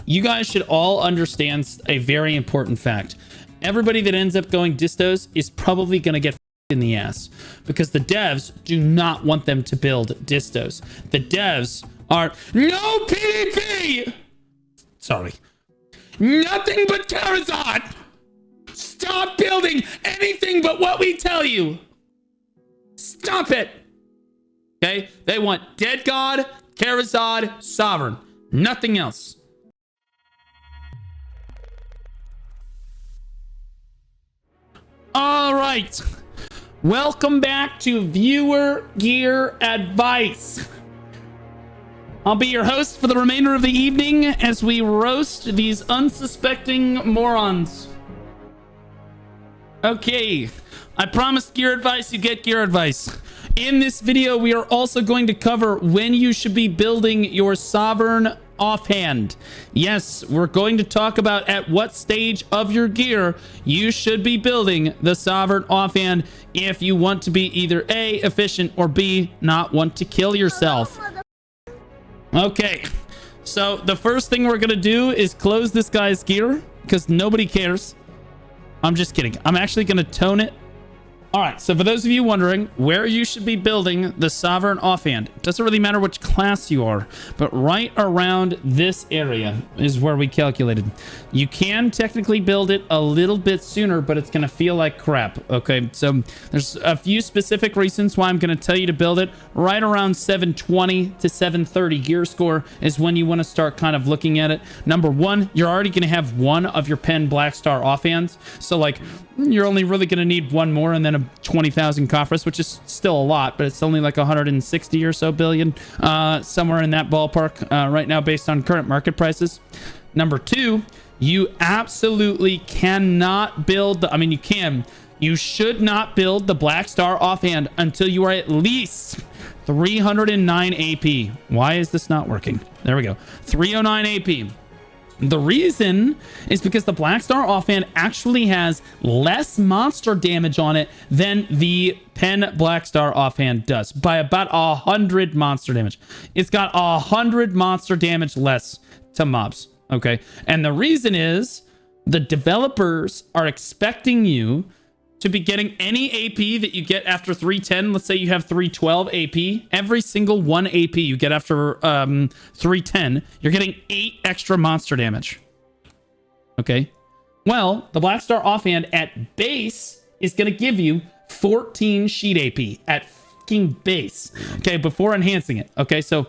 you guys should all understand a very important fact. Everybody that ends up going distos is probably going to get in the ass because the devs do not want them to build distos. The devs are no PvP. Sorry. Nothing but Karazhan. Stop building anything but what we tell you. Stop it. Okay? They want Dead God, Karazhan, Sovereign. Nothing else. All right. Welcome back to Viewer Gear Advice. I'll be your host for the remainder of the evening as we roast these unsuspecting morons. Okay, I promised gear advice, you get gear advice. In this video, we are also going to cover when you should be building your Sovereign Offhand. Yes, we're going to talk about at what stage of your gear you should be building the Sovereign Offhand if you want to be either A, efficient, or B, not want to kill yourself. Okay, so the first thing we're going to do is close this guy's gear because nobody cares. I'm just kidding. I'm actually going to tone it. All right, so for those of you wondering where you should be building the Sovereign Offhand, it doesn't really matter which class you are, but right around this area is where we calculated. You can technically build it a little bit sooner, but it's going to feel like crap. Okay, so there's a few specific reasons why I'm going to tell you to build it right around 720 to 730 gear score is when you want to start kind of looking at it. Number one, you're already going to have one of your Pen Black Star Offhands, so like you're only really going to need one more and then a 20,000 coffers, which is still a lot, but it's only like 160 or so billion, somewhere in that ballpark right now based on current market prices. Number two, you absolutely cannot build the, I mean, you can, you should not build the Black Star Offhand until you are at least 309 AP. Why is this not working? There we go. 309 AP. The reason is because the Black Star Offhand actually has less monster damage on it than the Pen Black Star Offhand does by about 100 monster damage. It's got 100 monster damage less to mobs. Okay. And the reason is the developers are expecting you to be getting any AP that you get after 310. Let's say you have 312 AP. Every single 1 AP you get after 310, you're getting 8 extra monster damage. Okay. Well, the Black Star Offhand at base is going to give you 14 sheet AP at fucking base. Okay. Before enhancing it. Okay. So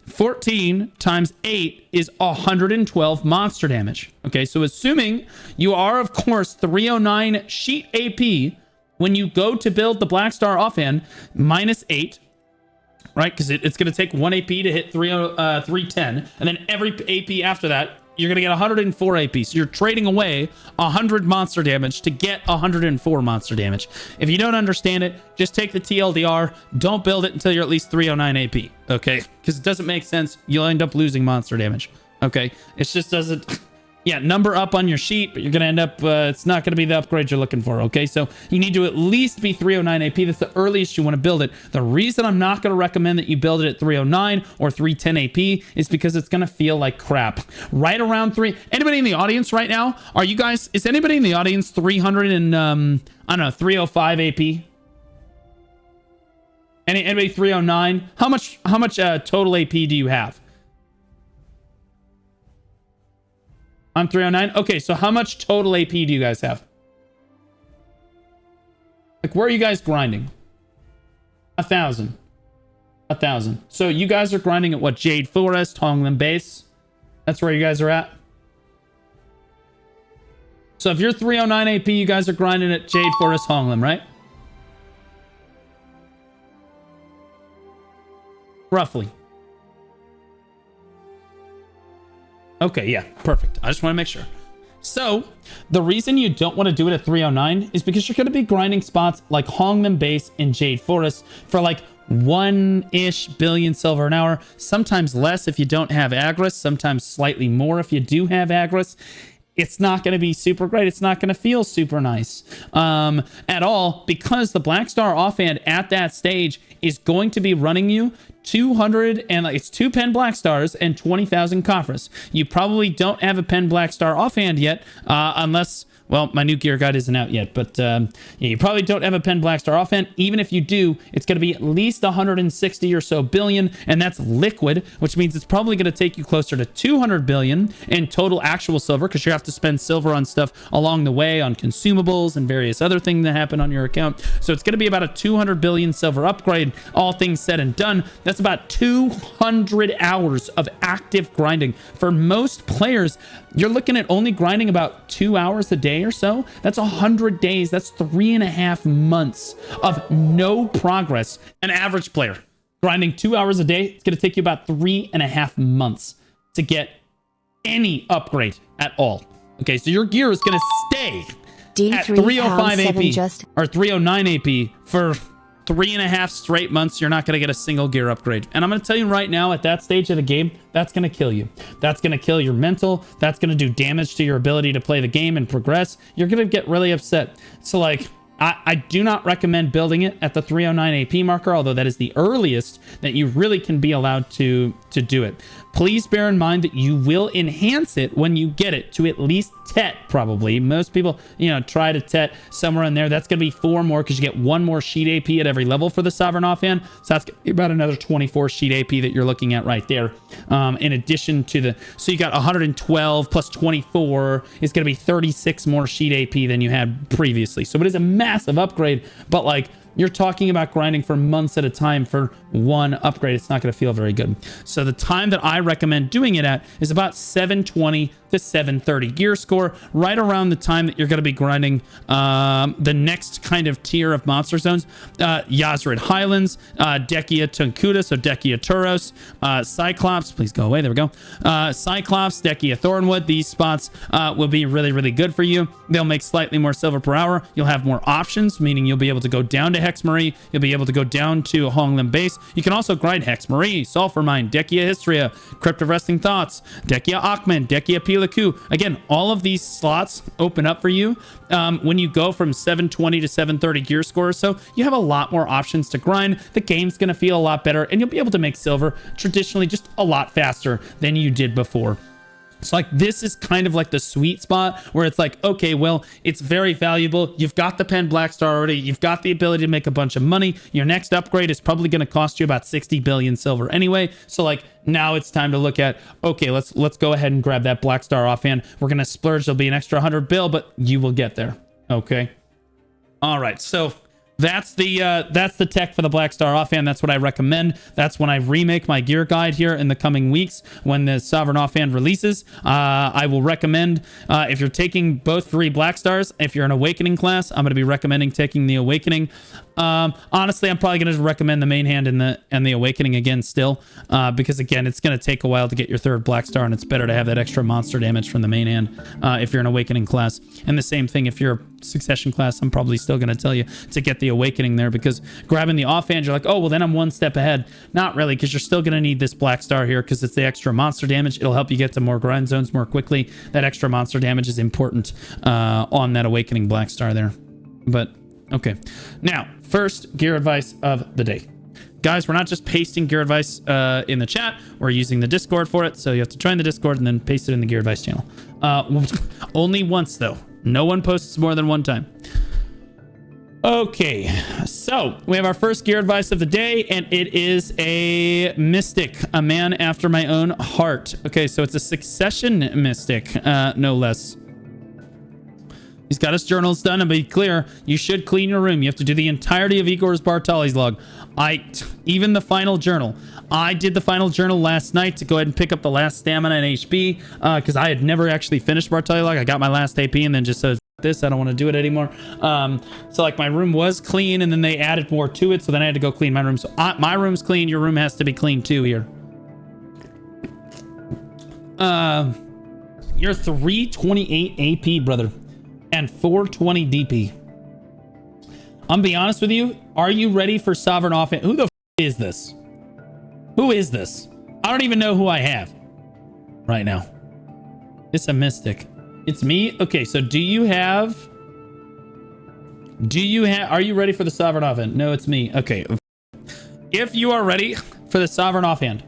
14 times 8 is 112 monster damage. Okay, so assuming you are, of course, 309 sheet AP when you go to build the Black Star Offhand, minus 8, right? Because it's going to take 1 AP to hit 310, and then every AP after that, you're going to get 104 AP. So you're trading away 100 monster damage to get 104 monster damage. If you don't understand it, just take the TLDR. Don't build it until you're at least 309 AP. Okay? Because it doesn't make sense. You'll end up losing monster damage. Okay? It just doesn't... Yeah, number up on your sheet, but you're going to end up... it's not going to be the upgrade you're looking for. Okay? So you need to at least be 309 AP. That's the earliest you want to build it. The reason I'm not going to recommend that you build it at 309 or 310 AP is because it's going to feel like crap. Right around 3... Anybody in the audience right now? Are you guys... Is anybody in the audience 300 and... I don't know, 305 AP? Anybody 309? How much total AP do you have? I'm 309. Okay, so how much total AP do you guys have? Like, where are you guys grinding? 1,000. 1,000. So you guys are grinding at what? Jade Forest, Honglim Base? That's where you guys are at? So if you're 309 AP, you guys are grinding at Jade Forest, Honglim, right? Roughly. Okay, yeah, perfect. I just want to make sure. So, the reason you don't want to do it at 309 is because you're going to be grinding spots like Honglim Base and Jade Forest for like 1-ish billion silver an hour. Sometimes less if you don't have Agris. Sometimes slightly more if you do have Agris. It's not going to be super great. It's not going to feel super nice at all because the Black Star Offhand at that stage is going to be running you 200 and like it's 2 pen black stars and 20,000 coffers. You probably don't have a pen black star offhand yet, unless, well, my new gear guide isn't out yet, but yeah, you probably don't have a pen black star offhand. Even if you do, it's going to be at least 160 or so billion, and that's liquid, which means it's probably going to take you closer to 200 billion in total actual silver, because you have to spend silver on stuff along the way, on consumables and various other things that happen on your account. So it's going to be about a 200 billion silver upgrade, all things said and done. That's about 200 hours of active grinding. For most players, you're looking at only grinding about 2 hours a day or so. That's 100 days. That's 3.5 months of no progress. An average player grinding 2 hours a day, it's going to take you about 3.5 months to get any upgrade at all. Okay, so your gear is going to stay at 305 AP or 309 AP for 3.5 straight months. You're not going to get a single gear upgrade. And I'm going to tell you right now, at that stage of the game, that's going to kill you. That's going to kill your mental. That's going to do damage to your ability to play the game and progress. You're going to get really upset. So like, I do not recommend building it at the 309 AP marker, although that is the earliest that you really can be allowed to do it. Please bear in mind that you will enhance it when you get it to at least TET, probably. Most people, you know, try to TET somewhere in there. That's going to be 4 more because you get 1 more sheet AP at every level for the Sovereign Offhand. So that's about another 24 sheet AP that you're looking at right there. In addition to the, so you got 112 plus 24 is going to be 36 more sheet AP than you had previously. So it is a massive upgrade, but like, you're talking about grinding for months at a time for 1 upgrade. It's not going to feel very good. So the time that I recommend doing it at is about 720 to 730 gear score, right around the time that you're going to be grinding the next kind of tier of monster zones. Yazrid Highlands, Dekia Tunkuda, so Dekia Turos, Cyclops, please go away, there we go. Cyclops, Dekia Thornwood, these spots will be really, really good for you. They'll make slightly more silver per hour. You'll have more options, meaning you'll be able to go down to Hex Marie. You'll be able to go down to Honglim Base. You can also grind Hex Marie, Sulfur Mine, Dekia Hystria, Crypt of Resting Thoughts, Dekia Akhman, Dekia Pilaku. Again, all of these slots open up for you when you go from 720 to 730 gear score or so. You have a lot more options to grind. The game's going to feel a lot better, and you'll be able to make silver traditionally just a lot faster than you did before. So like, this is kind of like the sweet spot where it's like, okay, well, it's very valuable. You've got the pen black star already. You've got the ability to make a bunch of money. Your next upgrade is probably going to cost you about 60 billion silver anyway. So like, now it's time to look at, okay, let's go ahead and grab that black star offhand. We're going to splurge. There'll be an extra 100 bill, but you will get there. Okay. All right. So that's the tech for the black star offhand. That's what I recommend. That's when I remake my gear guide here in the coming weeks when the Sovereign Offhand releases. I will recommend, if you're taking both 3 black stars, if you're an awakening class, I'm going to be recommending taking the awakening. Honestly, I'm probably going to recommend the main hand and the awakening again still, because again, it's going to take a while to get your 3rd black star, and it's better to have that extra monster damage from the main hand if you're an awakening class. And the same thing if you're a succession class, I'm probably still going to tell you to get the awakening there, because grabbing the offhand, you're like, oh, well, then I'm 1 step ahead. Not really, because you're still going to need this black star here because it's the extra monster damage. It'll help you get to more grind zones more quickly. That extra monster damage is important on that awakening black star there. But okay, now first gear advice of the day. Guys, we're not just pasting gear advice in the chat. We're using the Discord for it. So you have to join the Discord and then paste it in the gear advice channel. Only once, though. No one posts more than 1 time. Okay, so we have our first gear advice of the day, and it is a mystic, a man after my own heart. Okay, so it's a succession mystic, no less. He's got his journals done, and be clear, you should clean your room. You have to do the entirety of Igor's Bartali's log. Even the final journal. I did the final journal last night to go ahead and pick up the last stamina and HP, because I had never actually finished Bartali log. I got my last AP and then just said, this, I don't want to do it anymore. So like, my room was clean, and then they added more to it, so then I had to go clean my room. So my room's clean. Your room has to be clean too here. You're 328 AP, brother, and 420 DP. I'm gonna be honest with you. Are you ready for Sovereign Offhand? Who the f is this? Who is this? I don't even know who I have right now. It's a mystic. It's me. Okay, so are you ready for the Sovereign Offhand? No, it's me. Okay. If you are ready, for the Sovereign Offhand,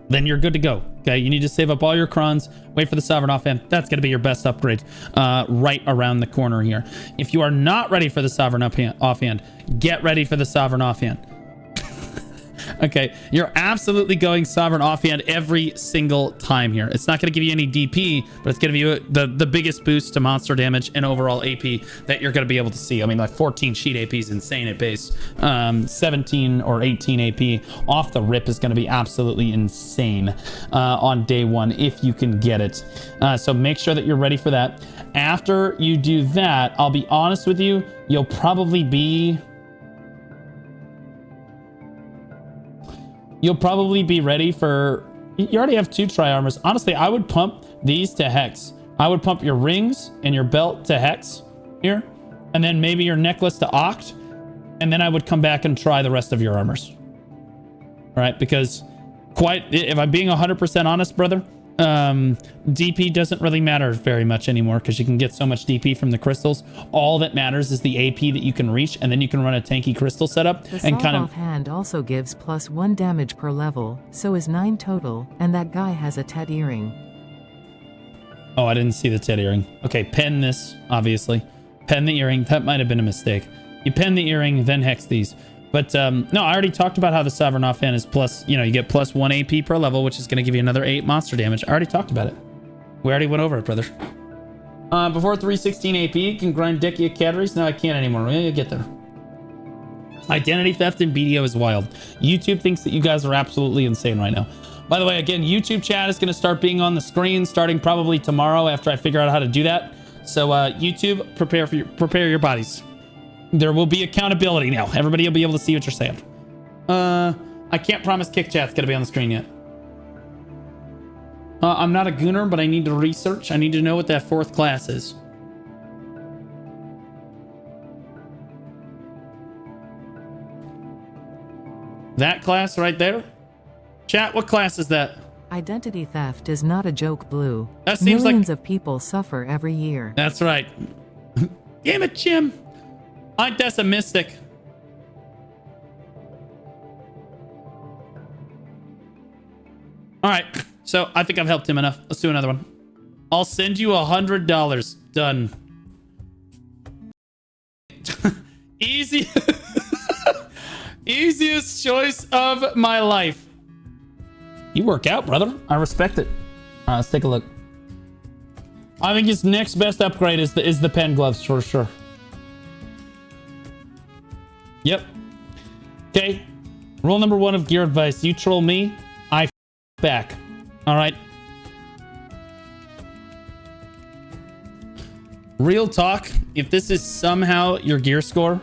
then you're good to go. Okay, you need to save up all your crons, wait for the Sovereign Offhand. That's going to be your best upgrade right around the corner here. If you are not ready for the Sovereign Offhand, get ready for the Sovereign Offhand. Okay, you're absolutely going Sovereign Offhand every single time here. It's not going to give you any DP, but it's going to give you the biggest boost to monster damage and overall AP that you're going to be able to see. I mean, like 14 sheet AP is insane at base. 17 or 18 AP off the rip is going to be absolutely insane on day one if you can get it. So make sure that you're ready for that. After you do that, I'll be honest with you, you'll probably be ready for... You already have 2 tri-armors. Honestly, I would pump these to Hex. I would pump your rings and your belt to Hex here. And then maybe your necklace to Oct. And then I would come back and try the rest of your armors. All right? Because if I'm being 100% honest, brother, DP doesn't really matter very much anymore because you can get so much DP from the crystals. All that matters is the AP that you can reach, and then you can run a tanky crystal setup and kind of... Offhand also gives +1 damage per level, so is 9 total, and that guy has a Tet earring. Oh, I didn't see the Tet earring. Okay, pen this, obviously. Pen the earring. That might have been a mistake. You pen the earring, then hex these. But no, I already talked about how the Sovereign Offhand is plus, you know, you get +1 AP per level, which is going to give you another 8 monster damage. I already talked about it. We already went over it, brother. Before 316 AP, you can grind Decky Categories. No, I can't anymore. We'll get there. Identity theft in BDO is wild. YouTube thinks that you guys are absolutely insane right now. By the way, again, YouTube chat is going to start being on the screen starting probably tomorrow after I figure out how to do that. So YouTube, prepare your bodies. There will be accountability now. Everybody will be able to see what you're saying. I can't promise Kick Chat's going to be on the screen yet. I'm not a gooner, but I need to research. I need to know what that 4th class is. That class right there? Chat, what class is that? Identity theft is not a joke, Blue. That seems Millions of people suffer every year. That's right. Damn it, Jim. That's a mystic. All right. So I think I've helped him enough. Let's do another one. I'll send you $100. Done. Easy. Easiest choice of my life. You work out, brother. I respect it. Let's take a look. I think his next best upgrade is the pen gloves for sure. Yep. Okay. Rule number 1 of gear advice. You troll me, I back. All right. Real talk. If this is somehow your gear score,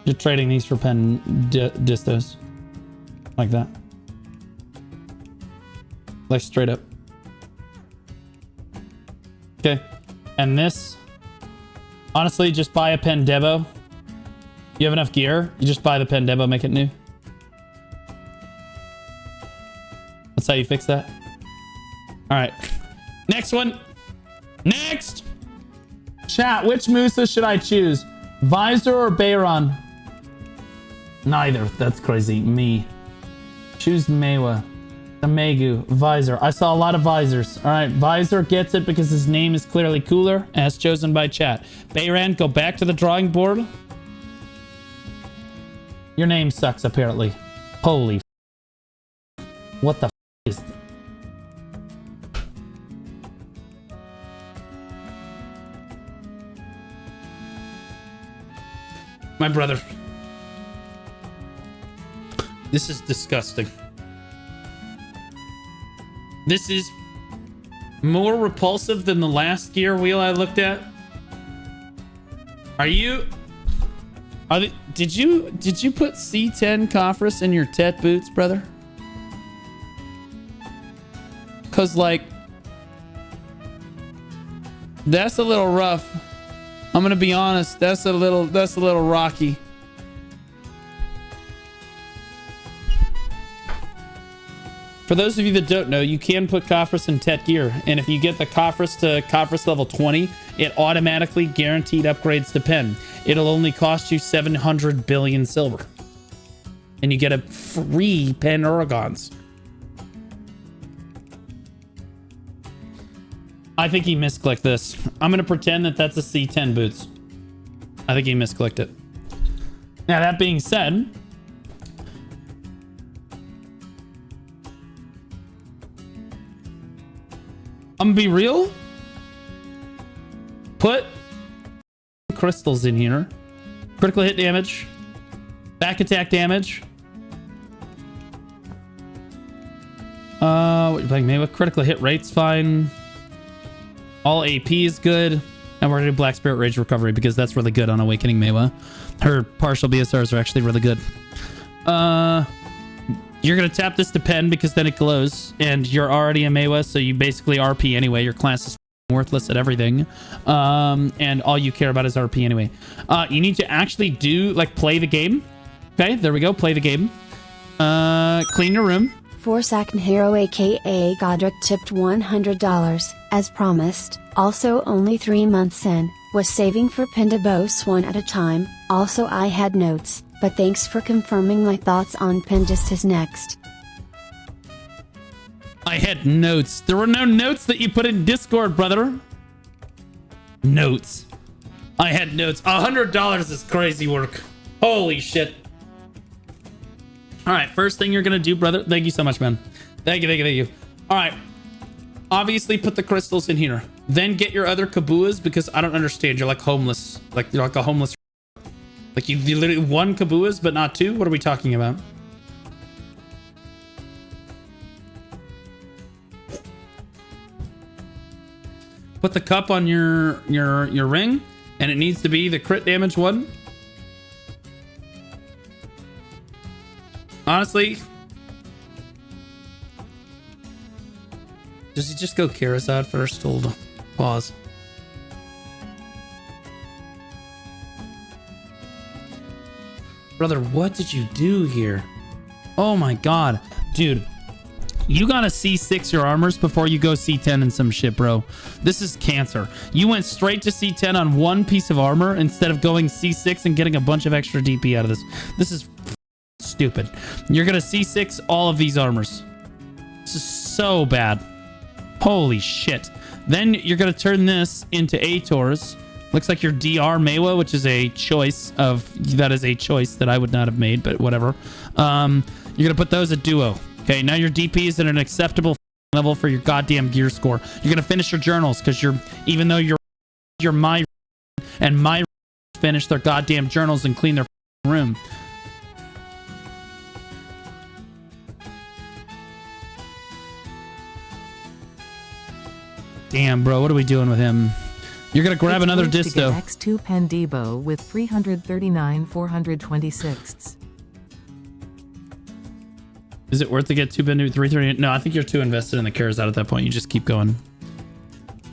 you're trading these for pen distos. Like that. Like straight up. Okay. And this... Honestly, just buy a pen Debo. You have enough gear, you just buy the pen Debo, make it new. That's how you fix that. All right. Next one. Next. Chat, which Musa should I choose? Visor or Bayron? Neither. That's crazy. Me. Choose Mewa. The Megu. Visor. I saw a lot of Visors. All right. Visor gets it because his name is clearly cooler, as chosen by chat. Bayran, go back to the drawing board. Your name sucks, apparently. Holy what the is... My brother. This is disgusting. This is more repulsive than the last gear wheel I looked at. Did you put C10 Coffrus in your Tet boots, brother? Cause like that's a little rough. I'm gonna be honest, that's a little rocky. For those of you that don't know, you can put Kafris in Tet gear, and if you get the Kafris to Kafris level 20, it automatically guaranteed upgrades to Pen. It'll only cost you 700 billion silver. And you get a free Pen Uragons. I think he misclicked this. I'm going to pretend that that's a C10 boots. I think he misclicked it. Now, that being said, I'm gonna be real. Put crystals in here. Critical hit damage. Back attack damage. What you playing Maywa? Critical hit rate's fine. All AP is good. And we're gonna do Black Spirit Rage Recovery because that's really good on Awakening Maywa. Her partial BSRs are actually really good. You're going to tap this to Pen because then it glows. And you're already a Maywa, so you basically RP anyway. Your class is worthless at everything. And all you care about is RP anyway. You need to actually play the game. Okay, there we go. Play the game. Clean your room. 4-second hero aka Godric tipped $100, as promised. Also only 3 months in, was saving for Pen to boast one at a time. Also I had notes, but thanks for confirming my thoughts on Pen. Just is next. I had notes. There were no notes that you put in Discord, brother. Notes. I had notes. $100 is crazy work. Holy shit. All right, first thing you're gonna do, brother. Thank you so much, man. Thank you. All right. Obviously, put the crystals in here. Then get your other kabuas because I don't understand. You're like homeless. Like you're like a homeless. Like you literally one kabuas, but not two. What are we talking about? Put the cup on your ring, and it needs to be the crit damage one. Honestly, does he just go Karazad first? Hold on. Pause. Brother, what did you do here? Oh my god. Dude, you gotta C6 your armors before you go C10 and some shit, bro. This is cancer. You went straight to C10 on one piece of armor instead of going C6 and getting a bunch of extra DP out of this. This is stupid. You're gonna C6 all of these armors. This is so bad. Holy shit. Then you're gonna turn this into Ator's. Looks like your DR Maywa, which is a choice that I would not have made, but whatever. You're gonna put those at duo. Okay, now your DP is at an acceptable level for your goddamn gear score. You're gonna finish your journals because even though you're my and my finish their goddamn journals and clean their room. Damn, bro, what are we doing with him? You're gonna grab another disto. X2 Pen Debo with 339 426. Is it worth to get 2 Pen 330? No, I think you're too invested in the Karazad at that point. You just keep going.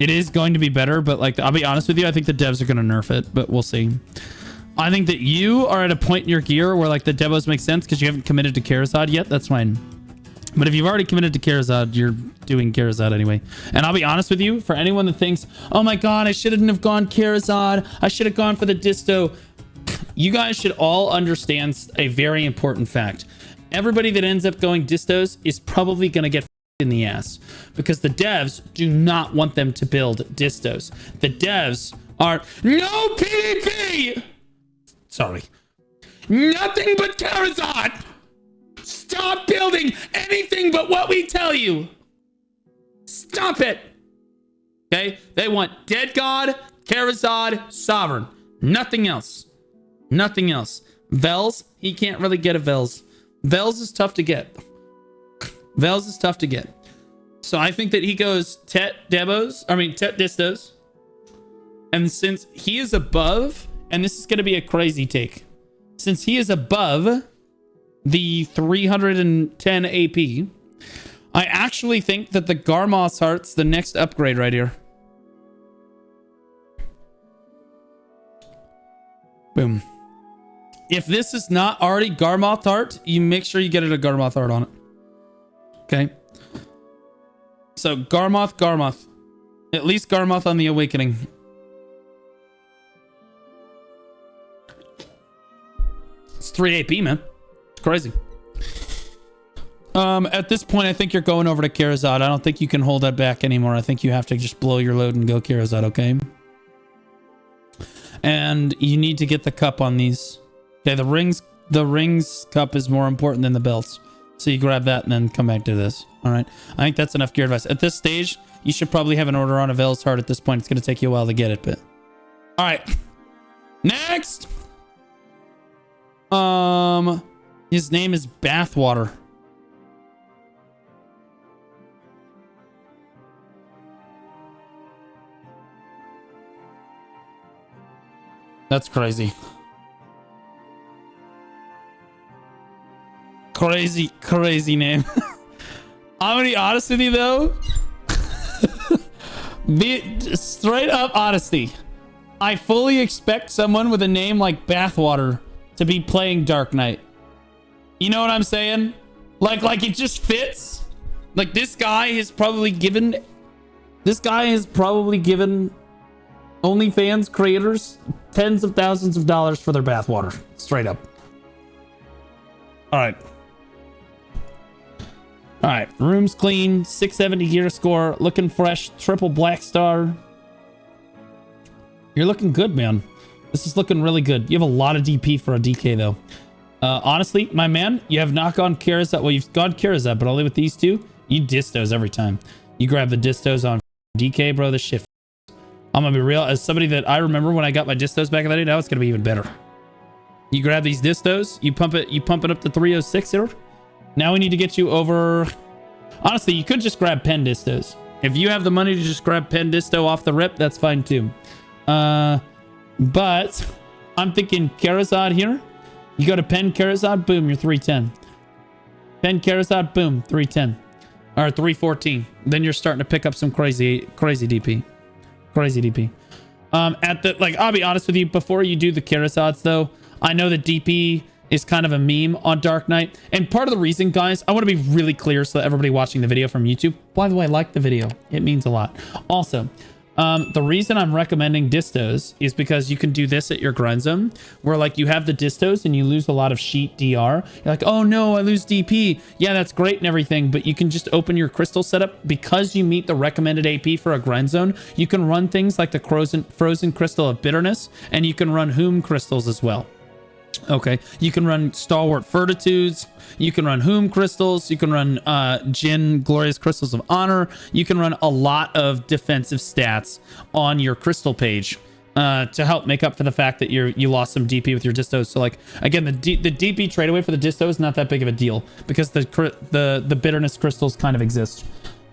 It is going to be better, but like I'll be honest with you, I think the devs are gonna nerf it, but we'll see. I think that you are at a point in your gear where like the demos make sense because you haven't committed to Karazad yet. That's fine. But if you've already committed to Karazad, you're doing Karazad anyway. And I'll be honest with you, for anyone that thinks, oh my god, I shouldn't have gone Karazad, I should have gone for the disto. You guys should all understand a very important fact. Everybody that ends up going distos is probably going to get in the ass because the devs do not want them to build distos. The devs are no PvP. Sorry. Nothing but Karazad. Stop building anything but what we tell you. Stop it. Okay? They want Dead God, Karazad, Sovereign. Nothing else. Nothing else. Vels, he can't really get a Vels. Vels is tough to get. Vels is tough to get. So I think that he goes Tet Distos. And since he is above, and this is going to be a crazy take. Since he is above the 310 AP, I actually think that the Garmoth's Heart's the next upgrade right here. Boom. If this is not already Garmoth Heart, you make sure you get it a Garmoth Heart on it. Okay? So Garmoth. At least Garmoth on the Awakening. It's 3 AP, man. It's crazy. At this point, I think you're going over to Karazad. I don't think you can hold that back anymore. I think you have to just blow your load and go Karazad, okay? And you need to get the cup on these. Okay, the rings cup is more important than the belts. So you grab that and then come back to this. All right. I think that's enough gear advice. At this stage, you should probably have an order on a Vel's Heart at this point. It's going to take you a while to get it, but... All right. Next! His name is Bathwater. That's crazy. Crazy name. I'm gonna be honest with you though. Straight up honesty. I fully expect someone with a name like Bathwater to be playing Dark Knight. You know what I'm saying? Like it just fits. Like this guy has probably given OnlyFans creators tens of thousands of dollars for their bathwater. Straight up. All right. Room's clean. 670 gear score. Looking fresh. Triple black star. You're looking good, man. This is looking really good. You have a lot of DP for a DK, though. Honestly, my man, you have knock on Karazad. Well, you've gone Karazad, but only with these two, you distos every time. You grab the distos on DK, bro. This shit. I'm gonna be real. As somebody that I remember when I got my distos back in the day, now it's gonna be even better. You grab these distos, you pump it up to 306 here. Now we need to get you over. Honestly, you could just grab pen distos. If you have the money to just grab pen disto off the rip, that's fine too. But I'm thinking Karazad here. You go to pen Karazad, boom, you're 310. Pen Karazad, boom, 310. Or 314. Then you're starting to pick up some crazy DP. Crazy DP. I'll be honest with you, before you do the Karazads though, I know that DP is kind of a meme on Dark Knight. And part of the reason, guys, I want to be really clear so that everybody watching the video from YouTube, by the way, like the video. It means a lot. Also, the reason I'm recommending distos is because you can do this at your grind zone where like you have the distos and you lose a lot of sheet DR. You're like, oh no, I lose DP. Yeah, that's great and everything, but you can just open your crystal setup because you meet the recommended AP for a grind zone. You can run things like the frozen crystal of bitterness, and you can run Whom crystals as well. Okay, you can run Stalwart Fortitudes, you can run Whom crystals, you can run Jin Glorious Crystals of Honor, you can run a lot of defensive stats on your crystal page to help make up for the fact that you lost some DP with your distos. So like again, the DP trade away for the disto is not that big of a deal because the bitterness crystals kind of exist.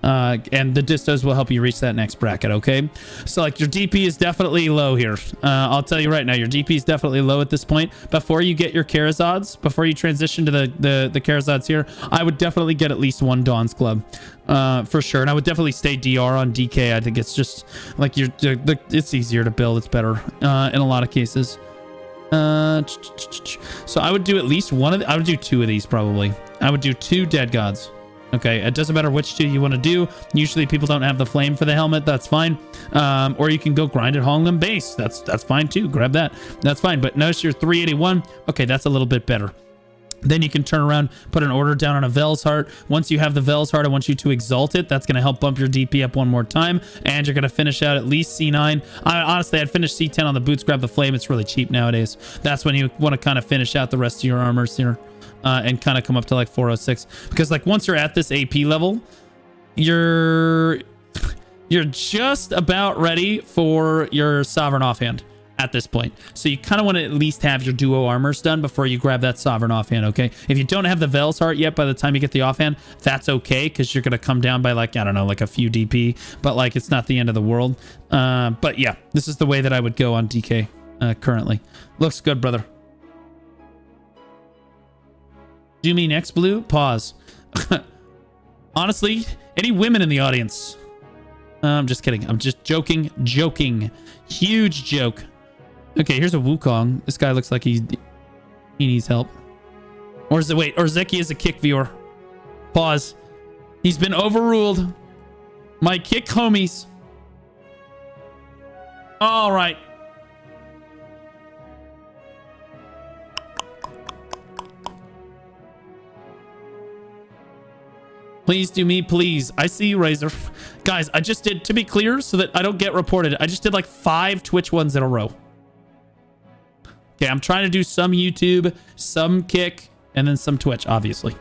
And the distos will help you reach that next bracket, okay? So, like, your DP is definitely low here. I'll tell you right now, your DP is definitely low at this point. Before you get your Karazads, before you transition to the Karazads here, I would definitely get at least one Dawn's Club, for sure. And I would definitely stay DR on DK. I think it's just, like, it's easier to build. It's better in a lot of cases. So I would do at least one of I would do two of these, probably. I would do 2 Dead Gods. Okay, it doesn't matter which 2 you want to do. Usually people don't have the flame for the helmet. That's fine. Or you can go grind it Honglin base. That's fine too. Grab that. That's fine. But notice you're 381. Okay, that's a little bit better. Then you can turn around, put an order down on a Vel's Heart. Once you have the Vel's Heart, I want you to exalt it. That's going to help bump your DP up one more time. And you're going to finish out at least C9. Honestly, I'd finish C10 on the boots. Grab the flame. It's really cheap nowadays. That's when you want to kind of finish out the rest of your armors here. And kind of come up to like 406, because like once you're at this AP level, you're just about ready for your Sovereign Offhand at this point. So you kind of want to at least have your duo armors done before you grab that Sovereign Offhand, okay? If you don't have the Vel's Heart yet by the time you get the Offhand, that's okay, because you're going to come down by like, I don't know, like a few DP, but like it's not the end of the world. But yeah, this is the way that I would go on DK currently. Looks good, brother. Do me next, Blue? Pause. Honestly, any women in the audience? I'm just kidding. I'm just joking. Huge joke. Okay, here's a Wukong. This guy looks like he needs help. Or is it, wait, or Zeki is a kick viewer. Pause. He's been overruled. My kick homies. All right. Please do me, please. I see you, Razor. Guys, I just did, to be clear, so that I don't get reported, I just did like 5 Twitch ones in a row. Okay, I'm trying to do some YouTube, some Kick, and then some Twitch, obviously.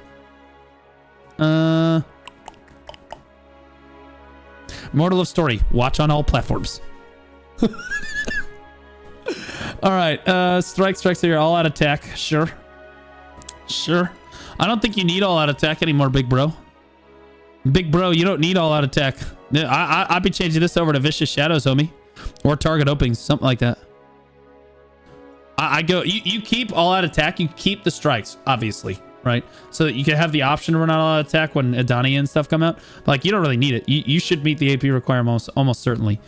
Moral of story, watch on all platforms. All right, strikes here, all out attack. Sure. I don't think you need all out attack anymore, big bro. Big bro, you don't need all out attack. I'd be changing this over to Vicious Shadows, homie. Or target openings, something like that. I go, you keep all out attack, you keep the strikes, obviously, right? So that you can have the option to run all out attack when Adania and stuff come out. But like, you don't really need it. You should meet the AP requirement almost certainly.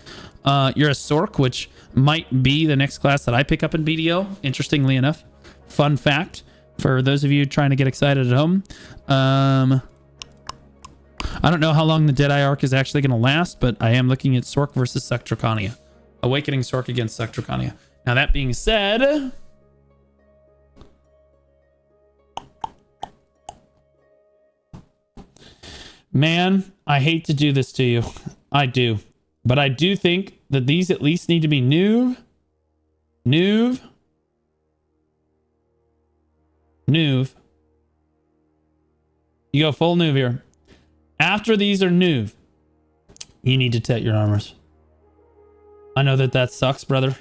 You're a Sork, which might be the next class that I pick up in BDO, interestingly enough. Fun fact for those of you trying to get excited at home. I don't know how long the Deadeye arc is actually going to last, but I am looking at Sork versus Sectrocania. Awakening Sork against Sectrocania. Now, that being said... Man, I hate to do this to you. I do. But I do think that these at least need to be Nuve. You go full Nuve here. After these are Nuve, you need to tet your armors. I know that sucks, brother.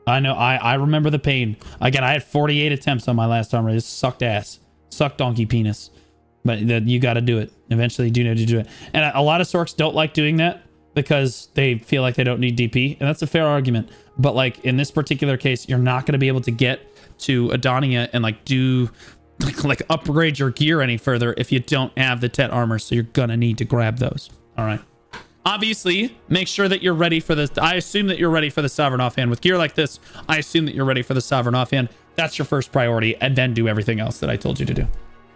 I know. I remember the pain. Again, I had 48 attempts on my last armor. It sucked ass. Sucked donkey penis. But you got to do it. Eventually, you do need to do it. And a lot of Sorks don't like doing that because they feel like they don't need DP. And that's a fair argument. But like in this particular case, you're not going to be able to get to Adania and like do... like upgrade your gear any further if you don't have the Tet armor, so you're gonna need to grab those. All right, obviously make sure that you're ready for this. I assume that you're ready for the Sovereign Offhand. With gear like this, I assume that you're ready for the Sovereign Offhand. That's your first priority, and then do everything else that I told you to do.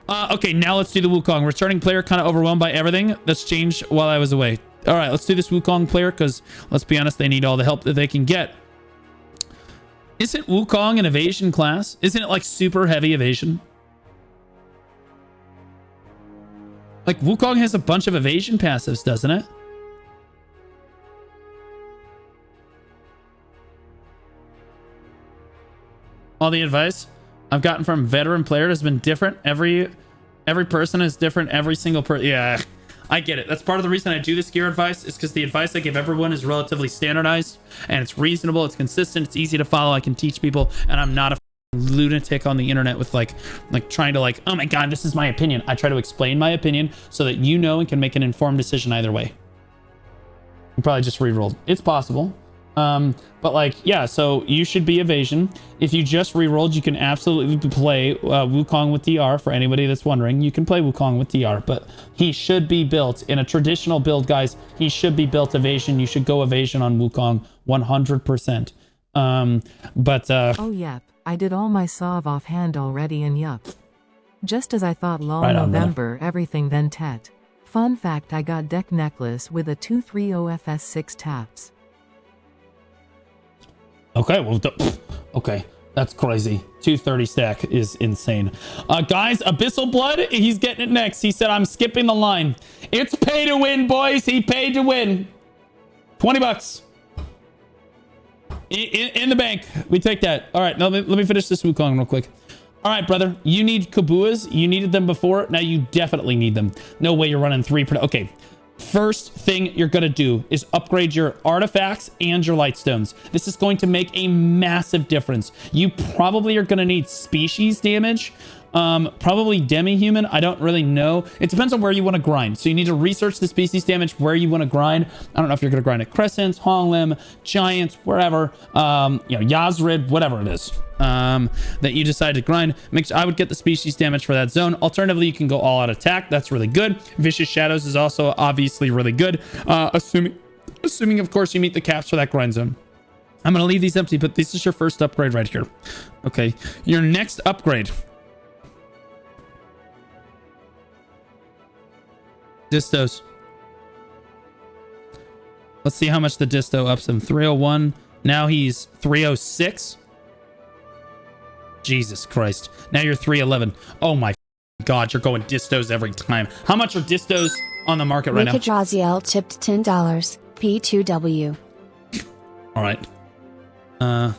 Okay, now let's do the Wukong. Returning player kind of overwhelmed by everything that's changed while I was away. All right, let's do this Wukong player, because let's be honest, they need all the help that they can get. Isn't Wukong an evasion class? Isn't it like super heavy evasion? Like, Wukong has a bunch of evasion passives, doesn't it? All the advice I've gotten from veteran player has been different. Every person is different. Every single person. Yeah, I get it. That's part of the reason I do this gear advice, is because the advice I give everyone is relatively standardized, and it's reasonable, it's consistent, it's easy to follow. I can teach people, and I'm not a lunatic on the internet with like trying to like, oh my god, this is my opinion. I try to explain my opinion so that you know and can make an informed decision either way. You probably just re-rolled. It's possible. But like, yeah, so you should be evasion. If you just re-rolled, you can absolutely play Wukong with DR. For anybody that's wondering, you can play Wukong with DR, but he should be built in a traditional build, guys. He should be built evasion. You should go evasion on Wukong 100%. Oh yep, I did all my Sov offhand already, and yup. Just as I thought, lol, right on, November, everything then Tet. Fun fact, I got deck necklace with a 230 FS 6 taps. Okay, well, okay, that's crazy. 230 stack is insane. Guys, Abyssal Blood, he's getting it next. He said, I'm skipping the line. It's pay to win, boys. He paid to win. 20 bucks. In the bank. We take that. All right, now let me finish this Wukong real quick. All right, brother. You need Kabuas. You needed them before. Now you definitely need them. No way you're running 3. Okay. First thing you're going to do is upgrade your artifacts and your lightstones. This is going to make a massive difference. You probably are going to need species damage. Probably demi-human. I don't really know. It depends on where you want to grind. So you need to research the species damage where you want to grind. I don't know if you're going to grind at Crescents, Honglim, Giants, wherever, Yazrid, whatever it is, that you decide to grind. I would get the species damage for that zone. Alternatively, you can go all out attack. That's really good. Vicious Shadows is also obviously really good. Assuming of course you meet the caps for that grind zone. I'm going to leave these empty, but this is your first upgrade right here. Okay. Your next upgrade. Distos. Let's see how much the disto ups him. 301. Now he's 306. Jesus Christ. Now you're 311. Oh my God, you're going distos every time. How much are distos on the market right now? Raziel tipped $10. P2W. All right. I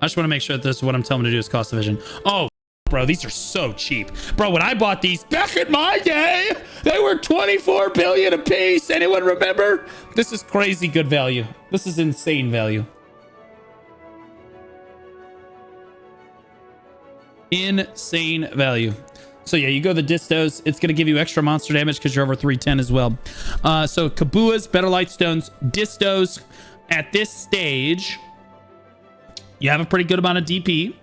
just want to make sure that this is what I'm telling him to do is cost division. Oh, bro, these are so cheap. Bro, when I bought these back in my day, they were 24 billion a piece. Anyone remember? This is crazy good value. This is insane value. Insane value. So yeah, you go the distos. It's going to give you extra monster damage because you're over 310 as well. So Kabuas, Better Lightstones, distos. At this stage, you have a pretty good amount of DP.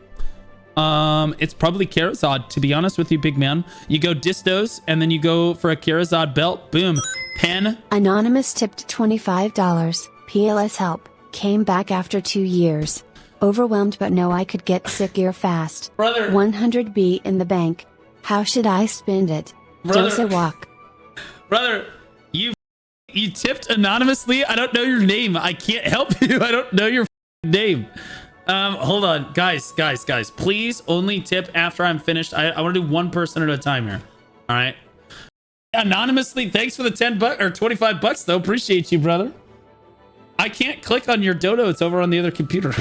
It's probably Karazad, to be honest with you, big man. You go distos, and then you go for a Karazad belt. Boom. Pen. Anonymous tipped $25. PLS help. Came back after 2 years. Overwhelmed but know I could get sick gear fast. Brother. 100B in the bank. How should I spend it? Brother. Dose walk. Brother, you tipped anonymously. I don't know your name. I can't help you. I don't know your name. Hold on. Guys. Please only tip after I'm finished. I want to do one person at a time here. All right. Anonymously, thanks for the 10 bucks or 25 bucks though. Appreciate you, brother. I can't click on your dodo. It's over on the other computer.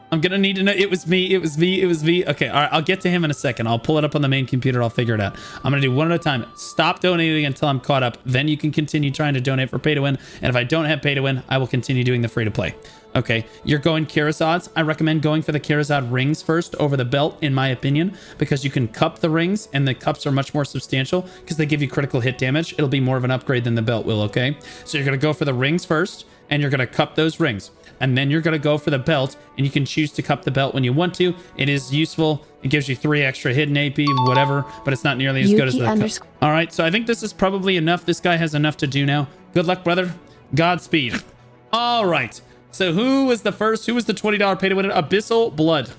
I'm gonna need to know. It was me. Okay, all right. I'll get to him in a second. I'll pull it up on the main computer. I'll figure it out. I'm gonna do one at a time. Stop donating until I'm caught up. Then you can continue trying to donate for pay to win. And if I don't have pay to win, I will continue doing the free to play. Okay, you're going Karazads. I recommend going for the Karazad rings first over the belt, in my opinion, because you can cup the rings and the cups are much more substantial because they give you critical hit damage. It'll be more of an upgrade than the belt will, okay? So you're gonna go for the rings first and you're gonna cup those rings. And then you're going to go for the belt, and you can choose to cup the belt when you want to. It is useful. It gives you 3 extra hidden AP, whatever, but it's not nearly as good as the cup. All right, so I think this is probably enough. This guy has enough to do now. Good luck, brother. Godspeed. All right, so who was the first? Who was the $20 pay to win? Abyssal Blood.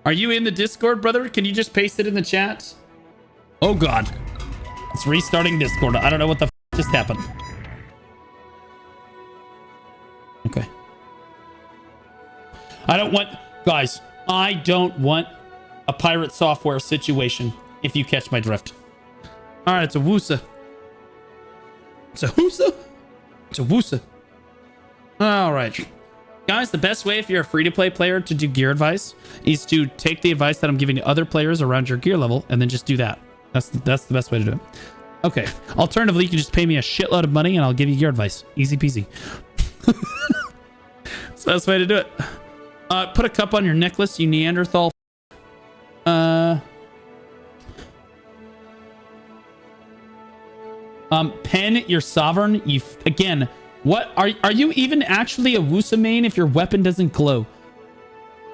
Are you in the Discord, brother? Can you just paste it in the chat? Oh, God. It's restarting Discord. I don't know what the just happened. Okay. I don't want a pirate software situation, if you catch my drift. All right, it's a Woosa. It's a Woosa. All right. Guys, the best way if you're a free-to-play player to do gear advice is to take the advice that I'm giving to other players around your gear level and then just do that. That's the best way to do it. Okay. Alternatively, you can just pay me a shitload of money and I'll give you gear advice. Easy peasy. That's the best way to do it. Put a cup on your necklace, you Neanderthal. Pen your sovereign. Again, what are you even actually a Wusa main if your weapon doesn't glow?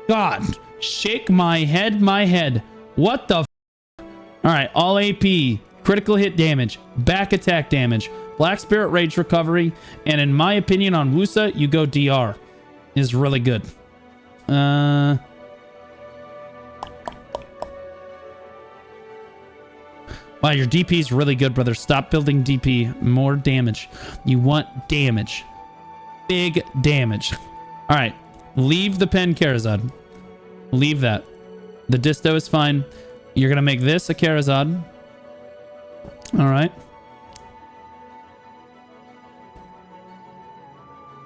God, shake my head. What the? All right, all AP, critical hit damage, back attack damage, Black Spirit Rage recovery, and in my opinion on Wusa, you go DR. Is really good. Wow, your DP is really good, brother. Stop building DP. More damage. You want damage. Big damage. All right. Leave the pen Karazad. Leave that. The disto is fine. You're going to make this a Karazad. All right.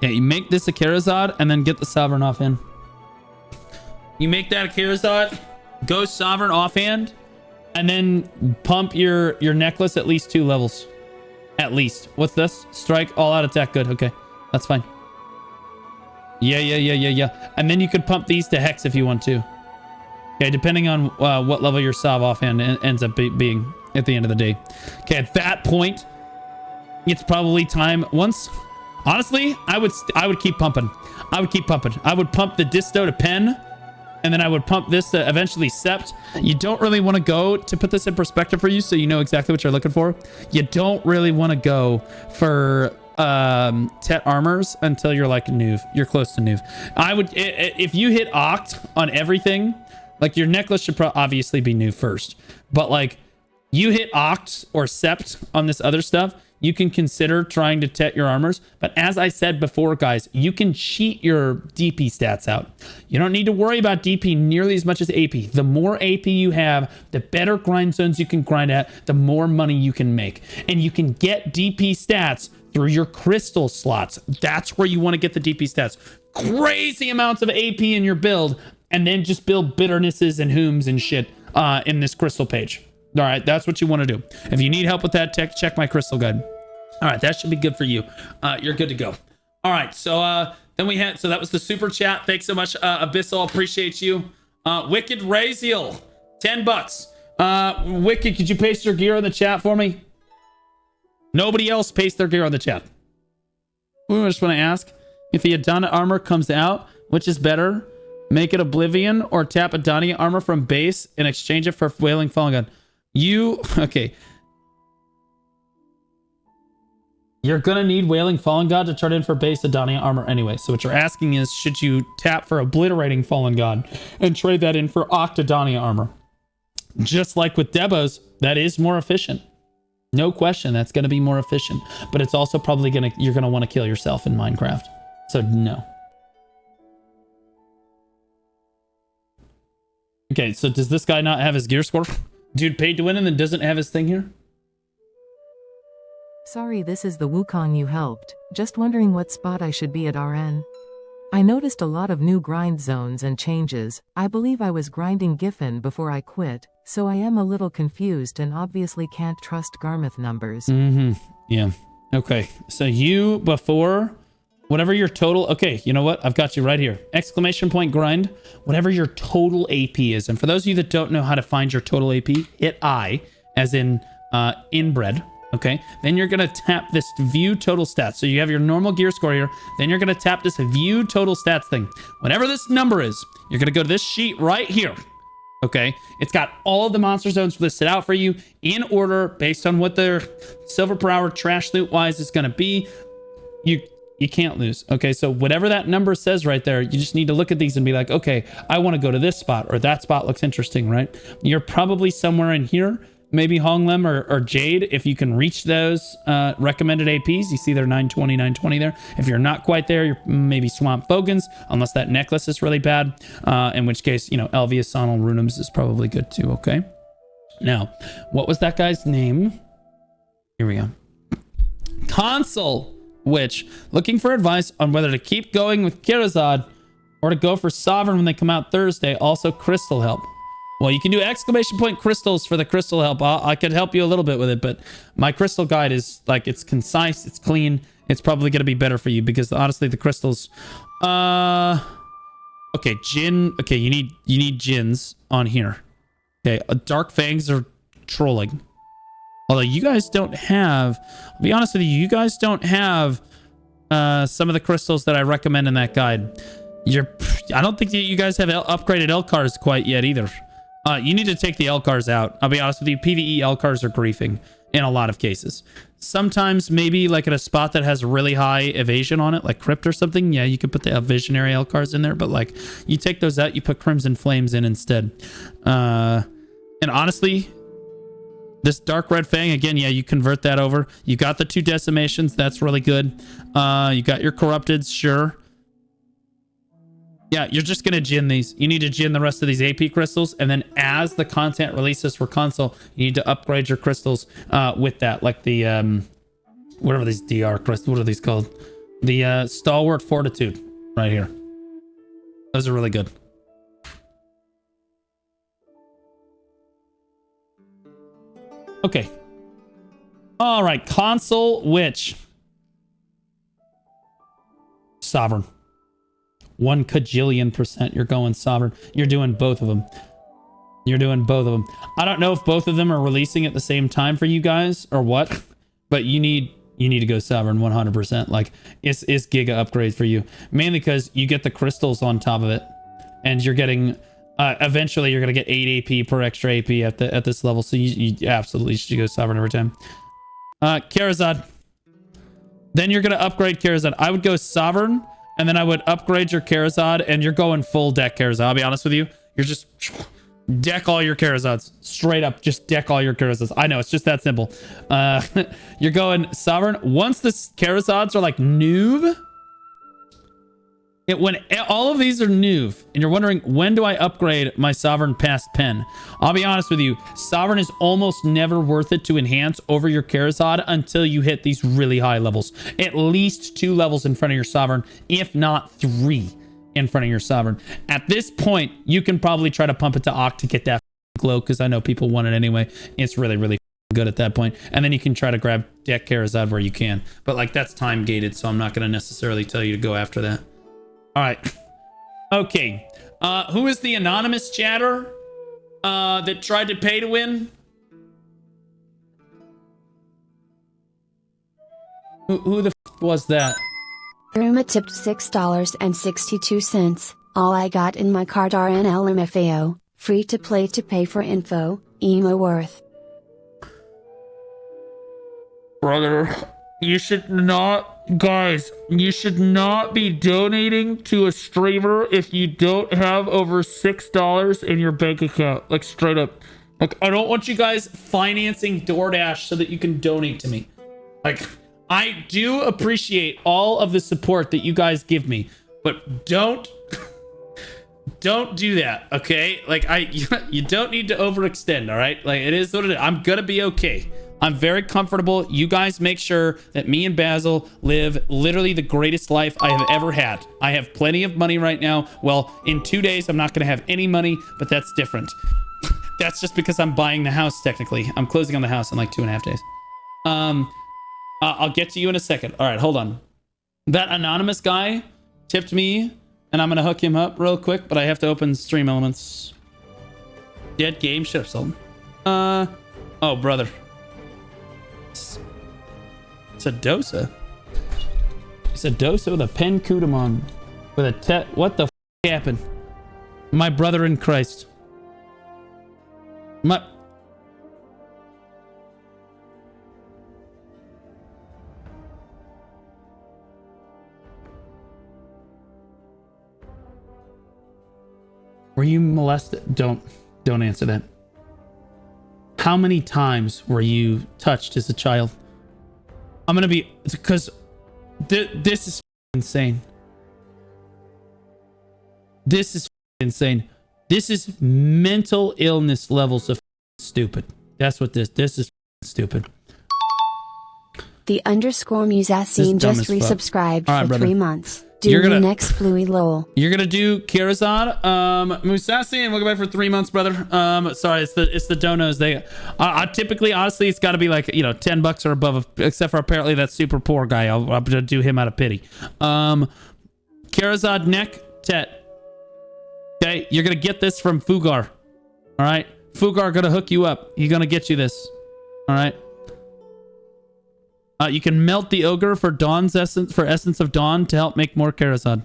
Yeah, you make this a Karazad and then get the Sovereign Offhand. You make that a Karazad, go Sovereign Offhand, and then pump your necklace at least 2 levels. At least. What's this? Strike, all out attack. Good. Okay. That's fine. Yeah. And then you could pump these to Hex if you want to. Okay, depending on what level your Sov Offhand ends up being at the end of the day. Okay, at that point, it's probably time once... Honestly, I would keep pumping. I would pump the disto to pen, and then I would pump this to eventually sept. You don't really want to go, to put this in perspective for you so you know exactly what you're looking for, you don't really want to go for Tet armors until you're like Nuve. You're close to Nuve. I would, if you hit Oct on everything, like your necklace should obviously be Nuve first, but like you hit Oct or Sept on this other stuff, you can consider trying to tet your armors. But as I said before, guys, you can cheat your DP stats out. You don't need to worry about DP nearly as much as AP. The more AP you have, the better grind zones you can grind at, the more money you can make. And you can get DP stats through your crystal slots. That's where you want to get the DP stats. Crazy amounts of AP in your build, and then just build bitternesses and whooms and shit in this crystal page. All right, that's what you want to do. If you need help with that, check my crystal guide. All right, that should be good for you. You're good to go. All right, so then we had, so that was the super chat. Thanks so much, Abyssal. Appreciate you. Wicked Raziel, $10. Wicked, could you paste your gear in the chat for me? Nobody else paste their gear on the chat. I just want to ask, if the Adana armor comes out, which is better? Make it Oblivion or tap Adani armor from base and exchange it for Wailing Fallen God? Okay. You're gonna need Wailing Fallen God to turn in for base Adani armor anyway. So what you're asking is, should you tap for Obliterating Fallen God and trade that in for Octadani armor? Just like with Debos, that is more efficient. No question, that's gonna be more efficient. But it's also probably you're gonna want to kill yourself in Minecraft. So no. Okay, so does this guy not have his gear score? Dude paid to win and then doesn't have his thing here? Sorry, this is the Wukong you helped. Just wondering what spot I should be at RN. I noticed a lot of new grind zones and changes. I believe I was grinding Giffen before I quit, so I am a little confused and obviously can't trust Garmouth numbers. Yeah. Okay, so you before... Whatever your total... Okay, you know what? I've got you right here. Exclamation point grind. Whatever your total AP is. And for those of you that don't know how to find your total AP, hit I, as in inbred. Okay? Then you're going to tap this view total stats. So you have your normal gear score here. Then you're going to tap this view total stats thing. Whatever this number is, you're going to go to this sheet right here. Okay? It's got all of the monster zones listed out for you in order based on what their silver per hour trash loot wise is going to be. You can't lose. Okay, so whatever that number says right there, you just need to look at these and be like, okay, I want to go to this spot, or that spot looks interesting, right? You're probably somewhere in here, maybe Honglem or Jade, if you can reach those recommended APs. You see they're 920, 920 there. If you're not quite there, you're maybe Swamp Fogans, unless that necklace is really bad, in which case, you know, Elvius Sonal Runums is probably good too, okay? Now, what was that guy's name? Here we go. Console. Which, looking for advice on whether to keep going with Kirazad or to go for Sovereign when they come out Thursday. Also, Crystal Help. Well, you can do exclamation point crystals for the Crystal Help. I could help you a little bit with it, but my crystal guide is like, it's concise, it's clean. It's probably going to be better for you because honestly, the crystals... Okay, Jin... Okay, you need Jins on here. Okay, Dark Fangs are trolling. Although you guys don't have, I'll be honest with you, you guys don't have some of the crystals that I recommend in that guide. I don't think that you guys have upgraded Elcars quite yet either. You need to take the Elcars out. I'll be honest with you, PvE Elcars are griefing in a lot of cases. Sometimes maybe like at a spot that has really high evasion on it, like Crypt or something, yeah, you could put the Visionary Elcars in there, but like you take those out, you put Crimson Flames in instead. And honestly... This Dark Red Fang, again, yeah, you convert that over. You got the 2 decimations. That's really good. You got your Corrupteds, sure. Yeah, you're just going to Jin these. You need to Jin the rest of these AP crystals. And then as the content releases for console, you need to upgrade your crystals with that. Like the, whatever these DR crystals, what are these called? The Stalwart Fortitude right here. Those are really good. Okay. All right. Console Witch. Sovereign. 1 kajillion %. You're going Sovereign. You're doing both of them. You're doing both of them. I don't know if both of them are releasing at the same time for you guys or what, but you need to go Sovereign 100%. Like it's giga upgrade for you. Mainly because you get the crystals on top of it. And you're getting... eventually, you're going to get 8 AP per extra AP at this level. So you absolutely should go Sovereign every time. Kirazad. Then you're going to upgrade Kirazad. I would go Sovereign, and then I would upgrade your Kirazad, and you're going full deck Kirazad. I'll be honest with you. You're just Deck all your Karazads. Straight up, just deck all your Karazads. I know, it's just that simple. You're going Sovereign. Once the Karazads are like noob, when all of these are noob, and you're wondering, when do I upgrade my Sovereign past pen? I'll be honest with you, Sovereign is almost never worth it to enhance over your Karazad until you hit these really high levels. At least 2 levels in front of your Sovereign, if not 3 in front of your Sovereign. At this point, you can probably try to pump it to Oct to get that glow, because I know people want it anyway. It's really, really good at that point. And then you can try to grab deck Karazad where you can. But like, that's time gated, so I'm not going to necessarily tell you to go after that. All right. Okay. Who is the anonymous chatter that tried to pay to win? Who the f was that? Ruma tipped $6.62. All I got in my card are NLMFAO, free to play to pay for info, emo worth. Brother, you should not, guys, you should not be donating to a streamer if you don't have over $6 in your bank account. Like, straight up. Like, I don't want you guys financing DoorDash so that you can donate to me. Like, I do appreciate all of the support that you guys give me, but don't do that, okay? Like, you don't need to overextend, all right? Like, it is what it is. I'm gonna be okay. I'm very comfortable. You guys make sure that me and Basil live literally the greatest life I have ever had. I have plenty of money right now. Well, in 2 days, I'm not gonna have any money, but that's different. That's just because I'm buying the house, technically. I'm closing on the house in like 2.5 days. I'll get to you in a second. All right, hold on. That anonymous guy tipped me, and I'm going to hook him up real quick, but I have to open Stream Elements. Dead game ship something. Oh, brother. It's a Dosa. It's a Dosa with a Pen Kudamon. With a what the f happened? My brother in Christ. Were you molested? Don't answer that. How many times were you touched as a child? I'm gonna be, because this is insane. This is insane. This is mental illness levels of stupid. That's what this is stupid. The underscore Musasine just resubscribed for brother. 3 months. Do the next Fluey lol. You're gonna do Kirazad. Musasine, welcome back for 3 months, brother. Sorry, it's the donos. They I typically, honestly, it's gotta be like, $10 or above, except for apparently that super poor guy. I'll do him out of pity. Kirazad neck Tet. Okay, you're gonna get this from Fugar. Alright? Fugar gonna hook you up. He's gonna get you this. Alright? You can melt the ogre for Dawn's essence, for Essence of Dawn, to help make more Karazad.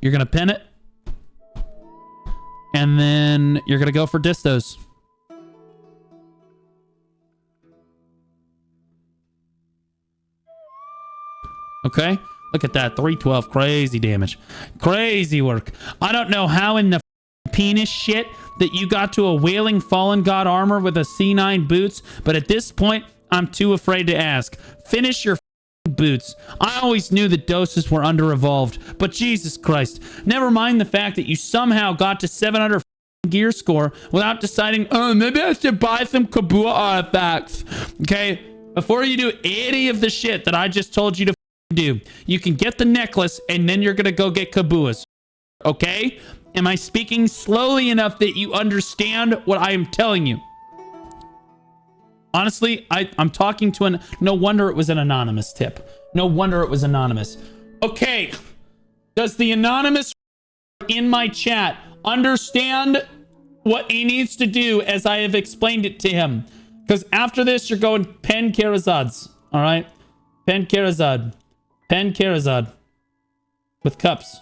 You're gonna pen it, and then you're gonna go for Distos. Okay, look at that, 312, crazy damage, crazy work. I don't know how in the penis shit that you got to a Wailing Fallen God armor with a C9 boots, but at this point, I'm too afraid to ask. Finish your boots. I always knew that doses were under-evolved, but Jesus Christ. Never mind the fact that you somehow got to 700 gear score without deciding, oh, maybe I should buy some Kabua artifacts. Okay? Before you do any of the shit that I just told you to do, you can get the necklace, and then you're gonna go get Kabuas. Okay? Am I speaking slowly enough that you understand what I am telling you? Honestly, I'm talking to no wonder it was an anonymous tip. No wonder it was anonymous. Okay. Does the anonymous in my chat understand what he needs to do as I have explained it to him? Because after this, you're going Pen Karazads. All right? Pen Karazad. Pen Karazad. With cups.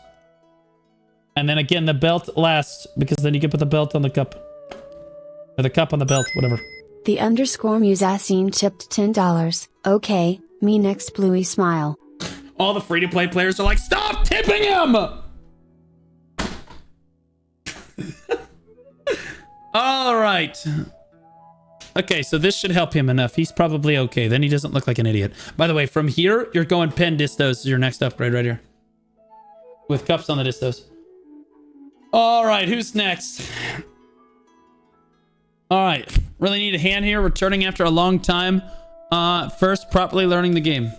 And then again, the belt last, because then you can put the belt on the cup. Or the cup on the belt, whatever. The underscore Musasine tipped $10. Okay, me next Bluey smile. All the free-to-play players are like, stop tipping him! All right. Okay, so this should help him enough. He's probably okay. Then he doesn't look like an idiot. By the way, from here, you're going pen distos is your next upgrade right here. With cups on the distos. All right, who's next? All right, really need a hand here. Returning after a long time. First, properly learning the game.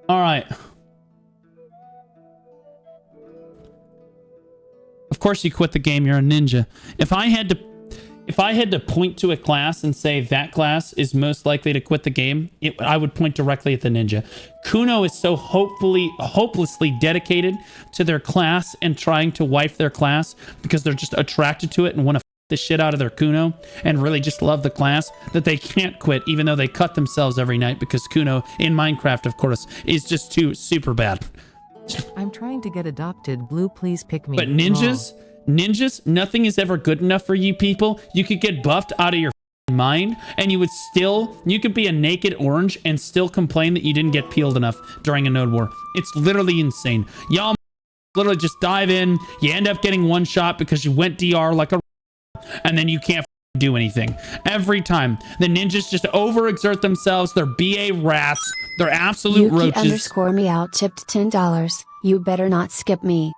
All right. Of course you quit the game. You're a ninja. If I had to point to a class and say that class is most likely to quit the game, I would point directly at the ninja. Kuno is so hopelessly dedicated to their class and trying to wife their class because they're just attracted to it and want to the shit out of their Kuno and really just love the class that they can't quit even though they cut themselves every night because Kuno in Minecraft, of course, is just too super bad. I'm trying to get adopted. Blue, please pick me. But ninjas, nothing is ever good enough for you people. You could get buffed out of your mind and you could be a naked orange and still complain that you didn't get peeled enough during a node war. It's literally insane. Y'all literally just dive in. You end up getting one shot because you went DR like a and then you can't do anything. Every time. The ninjas just overexert themselves. They're BA rats. They're absolute Yuki roaches. Underscore me out tipped $10. You better not skip me.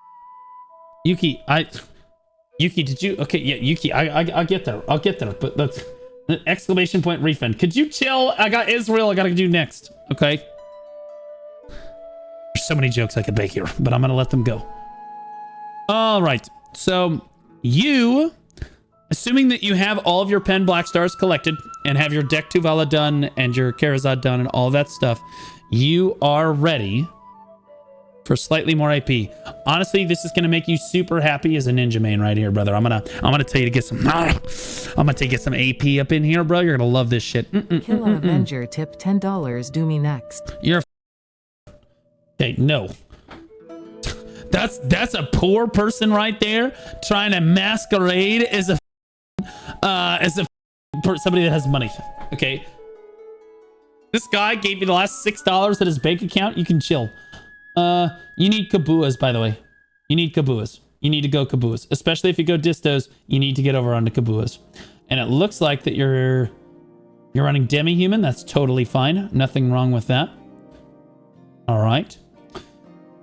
Yuki, did you? Okay, yeah, Yuki, I'll get there. I'll get there. But that's exclamation point refund. Could you chill? I got Israel. I gotta do next. Okay. There's so many jokes I could make here, but I'm gonna let them go. All right. So you, assuming that you have all of your pen black stars collected and have your deck Tuvala done and your Karazad done and all that stuff, you are ready for slightly more AP. Honestly, this is gonna make you super happy as a ninja main right here, brother. I'm gonna tell you to get some. I'm gonna take get some AP up in here, bro. You're gonna love this shit. Kill an Avenger. Tip $10. Do me next. You're. Okay, no. That's a poor person right there trying to masquerade as somebody that has money. Okay. This guy gave you the last $6 at his bank account. You can chill. You need kabuas, by the way. You need kabuas. You need to go kabuas. Especially if you go distos, you need to get over onto kabuas. And it looks like that you're running demi-human. That's totally fine. Nothing wrong with that. All right.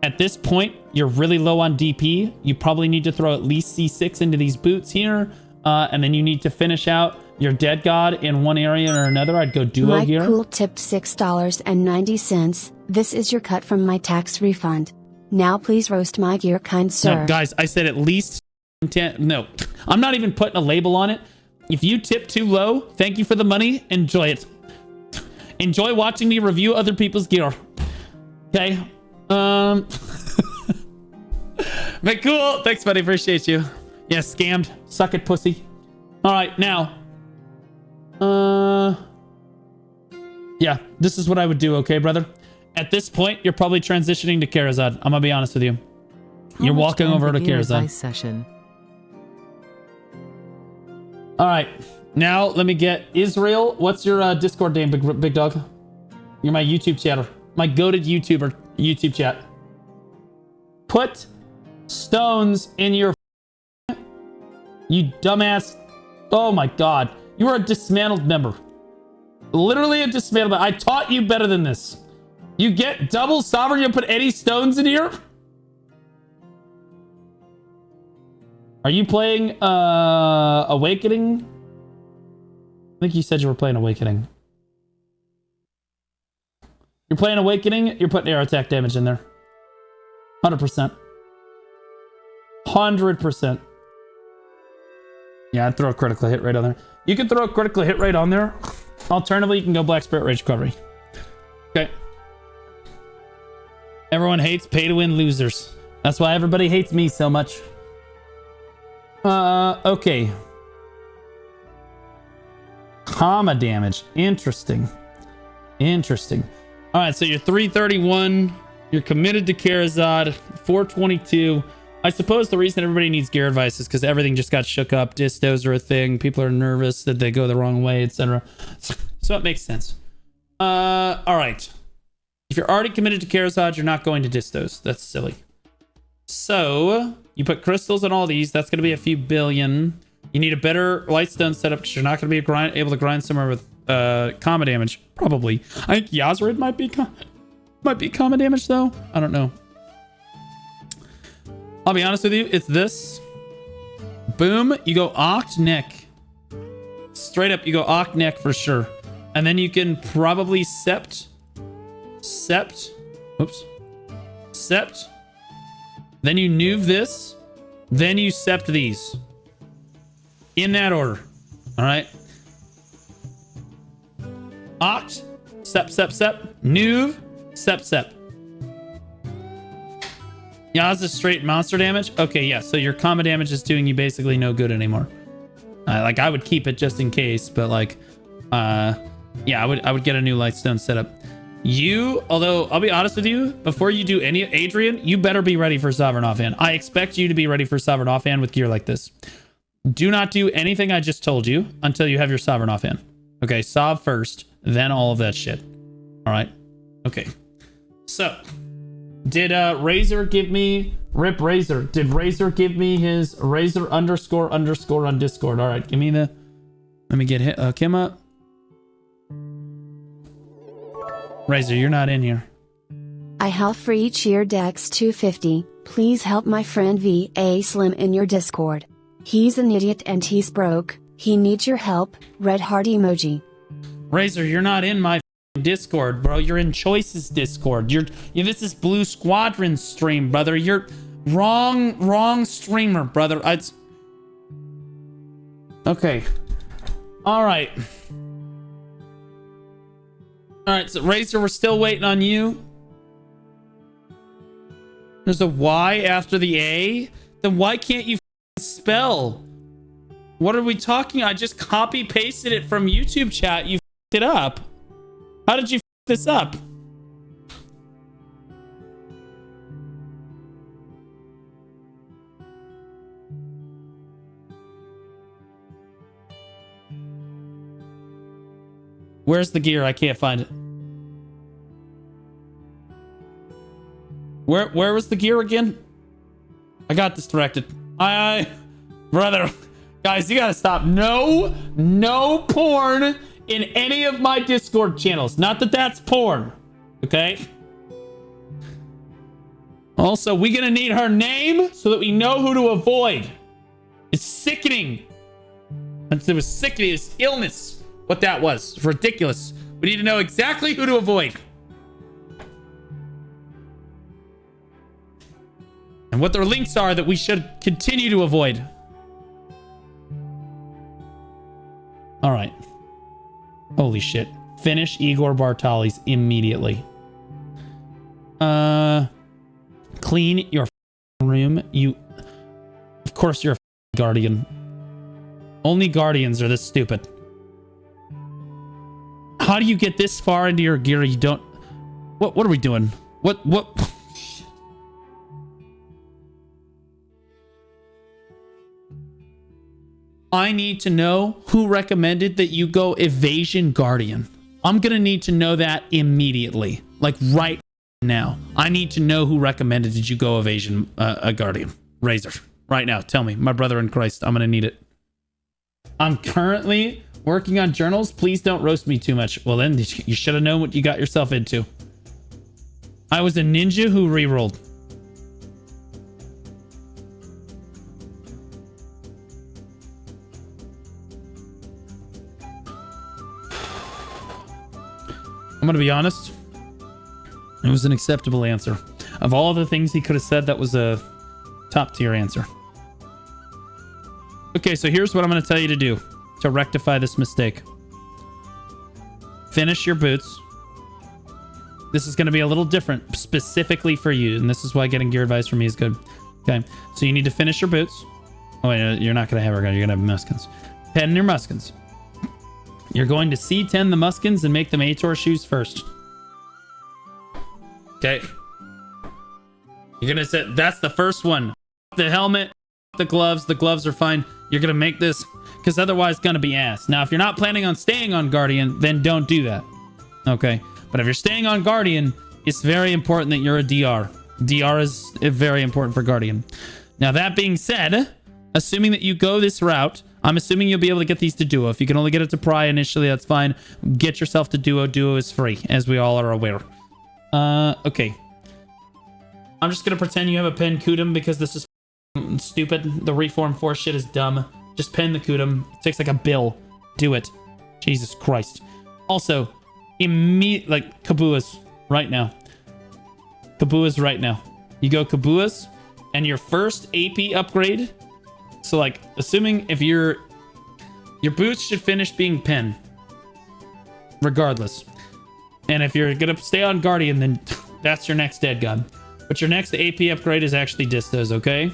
At this point, you're really low on DP. You probably need to throw at least C6 into these boots here. And then you need to finish out your dead god in one area or another. I'd go duo Mike here. Cool tipped $6.90. This is your cut from my tax refund. Now please roast my gear, kind sir. No, guys, I said at least 10. No, I'm not even putting a label on it. If you tip too low, thank you for the money. Enjoy it. Enjoy watching me review other people's gear. Okay. But cool. Thanks, buddy. Appreciate you. Yeah, scammed. Suck it, pussy. All right, now. Yeah, this is what I would do, okay, brother? At this point, you're probably transitioning to Karazad. I'm gonna be honest with you. You're walking over to Karazad. Session. All right, now let me get Israel. What's your Discord name, big dog? You're my YouTube chatter, my goated YouTuber YouTube chat. Put stones in your. You dumbass. Oh my god. You are a dismantled member. Literally a dismantled member. I taught you better than this. You get double sovereign, you put any stones in here? Are you playing Awakening? I think you said you were playing Awakening. You're playing Awakening, you're putting air attack damage in there. 100%. 100%. Yeah, I'd throw a critical hit right on there. You can throw a critical hit right on there. Alternatively, you can go Black Spirit Rage Recovery. Okay. Everyone hates pay-to-win losers. That's why everybody hates me so much. Okay. Comma damage. Interesting. Interesting. All right, so you're 331. You're committed to Karazad. 422. I suppose the reason everybody needs gear advice is because everything just got shook up. Distos are a thing. People are nervous that they go the wrong way, etc. So it makes sense. All right. If you're already committed to Karazad, you're not going to distos. That's silly. So you put crystals on all these. That's going to be a few billion. You need a better Lightstone setup because you're not going to be able to grind somewhere with comma damage. Probably. I think Yazrid might be comma damage though. I don't know. I'll be honest with you. It's this. Boom. You go Oct Neck. Straight up, you go Oct Neck for sure. And then you can probably Sept. Oops. Sept. Then you Nuve this. Then you Sept these. In that order. All right. Oct. Sept. Nuve. Sept. Yaz is straight monster damage. Okay, yeah. So your comma damage is doing you basically no good anymore. Like I would keep it just in case, but like, yeah, I would get a new Lightstone setup. You, although I'll be honest with you, before you do any, Adrian, you better be ready for Sovereign Offhand. I expect you to be ready for Sovereign Offhand with gear like this. Do not do anything I just told you until you have your Sovereign Offhand. Okay, Sov first, then all of that shit. All right. Okay. So, did Razor give me Rip Razor? Did Razor give me his Razor _ on Discord? All right, give me the. Let me get Kim up. Razor, you're not in here. I have free cheer Dex 250. Please help my friend VA Slim in your Discord. He's an idiot and he's broke. He needs your help. Red heart emoji. Razor, you're not in my Discord, bro. You're in Choices Discord. This is Blue Squadron stream, brother. You're wrong streamer, brother. Okay. All right. All right, so Razor, we're still waiting on you. There's a Y after the A. Then why can't you spell? What are we talking? I just copy pasted it from YouTube chat. You it up. How did you this up? Where's the gear? I can't find it. Where was the gear again? I got distracted. Brother, guys, you gotta stop. No porn in any of my Discord channels. Not that that's porn, okay? Also, we're gonna need her name so that we know who to avoid. It's sickening. It was sickening. It's illness. What that was. It's ridiculous. We need to know exactly who to avoid. And what their links are that we should continue to avoid. All right. Holy shit. Finish Igor Bartali's immediately. Clean your room. Of course you're a guardian. Only guardians are this stupid. How do you get this far into your gear? You don't. What are we doing? What? I need to know who recommended that you go Evasion Guardian. I'm going to need to know that immediately. Like right now. I need to know who recommended that you go Evasion Guardian. Razor. Right now. Tell me. My brother in Christ. I'm going to need it. I'm currently working on journals. Please don't roast me too much. Well, then you should have known what you got yourself into. I was a ninja who rerolled. I'm going to be honest. It was an acceptable answer. Of all the things he could have said, that was a top tier answer. Okay, so here's what I'm going to tell you to do to rectify this mistake. Finish your boots. This is going to be a little different specifically for you, and this is why getting gear advice from me is good. Okay, so you need to finish your boots. Oh, wait, you're not going to have her gun. You're going to have muskins. Pen your muskins. You're going to C10 the muskins and make them Ator shoes first. Okay. You're going to say, that's the first one. The helmet, the gloves are fine. You're going to make this, because otherwise it's going to be ass. Now, if you're not planning on staying on Guardian, then don't do that. Okay. But if you're staying on Guardian, it's very important that you're a DR. DR is very important for Guardian. Now, that being said, assuming that you go this route, I'm assuming you'll be able to get these to Duo. If you can only get it to Pry initially, that's fine. Get yourself to Duo. Duo is free, as we all are aware. Okay. I'm just going to pretend you have a pen Kudum because this is stupid. The Reform Force shit is dumb. Just pen the Kudum. It takes like a bill. Do it. Jesus Christ. Also, like, Kabuas right now. Kabuas right now. You go Kabuas, and your first AP upgrade. So, like, assuming if your boots should finish being pen, regardless. And if you're gonna stay on Guardian, then that's your next dead gun. But your next AP upgrade is actually Distos, okay?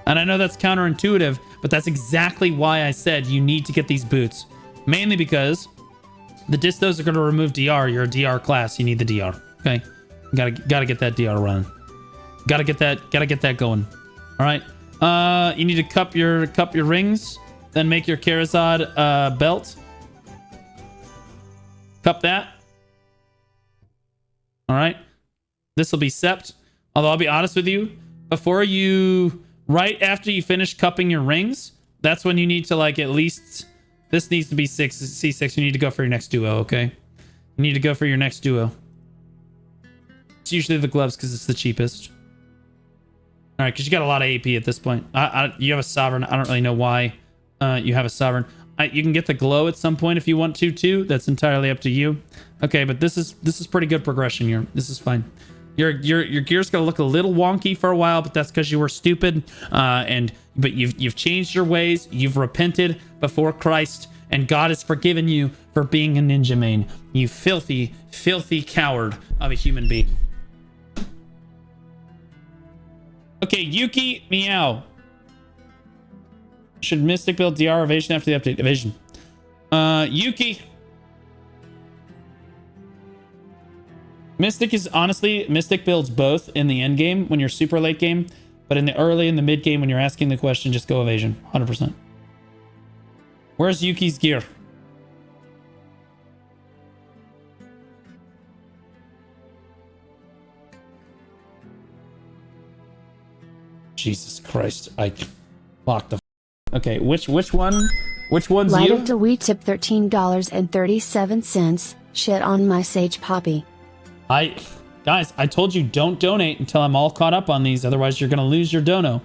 And I know that's counterintuitive, but that's exactly why I said you need to get these boots. Mainly because the Distos are going to remove DR. You're a DR class. You need the DR. Okay? Gotta get that DR running. Gotta get that going. All right. You need to cup your rings, then make your Karazad belt. Cup that. All right. This will be sept. Although I'll be honest with you, right after you finish cupping your rings, that's when you need to, like, at least, this needs to be C6. You need to go for your next duo, okay? You need to go for your next duo. It's usually the gloves because it's the cheapest. All right, because you got a lot of AP at this point. You have a Sovereign. I don't really know why you have a Sovereign. You can get the glow at some point if you want to, too. That's entirely up to you. Okay, but this is pretty good progression here. This is fine. Your gear's gonna look a little wonky for a while, but that's because you were stupid. But you've changed your ways. You've repented before Christ, and God has forgiven you for being a ninja main. You filthy, filthy coward of a human being. Okay, Yuki, meow. Should Mystic build DR evasion after the update? Evasion. Yuki. Mystic builds both in the end game when you're super late game, but in the early and the mid game when you're asking the question, just go evasion. 100%. Where's Yuki's gear? Jesus Christ. I locked the... Okay, which one? Which one's Light you? of the we tip $13.37. Shit on my Sage Poppy. Guys, I told you don't donate until I'm all caught up on these. Otherwise, you're going to lose your dono.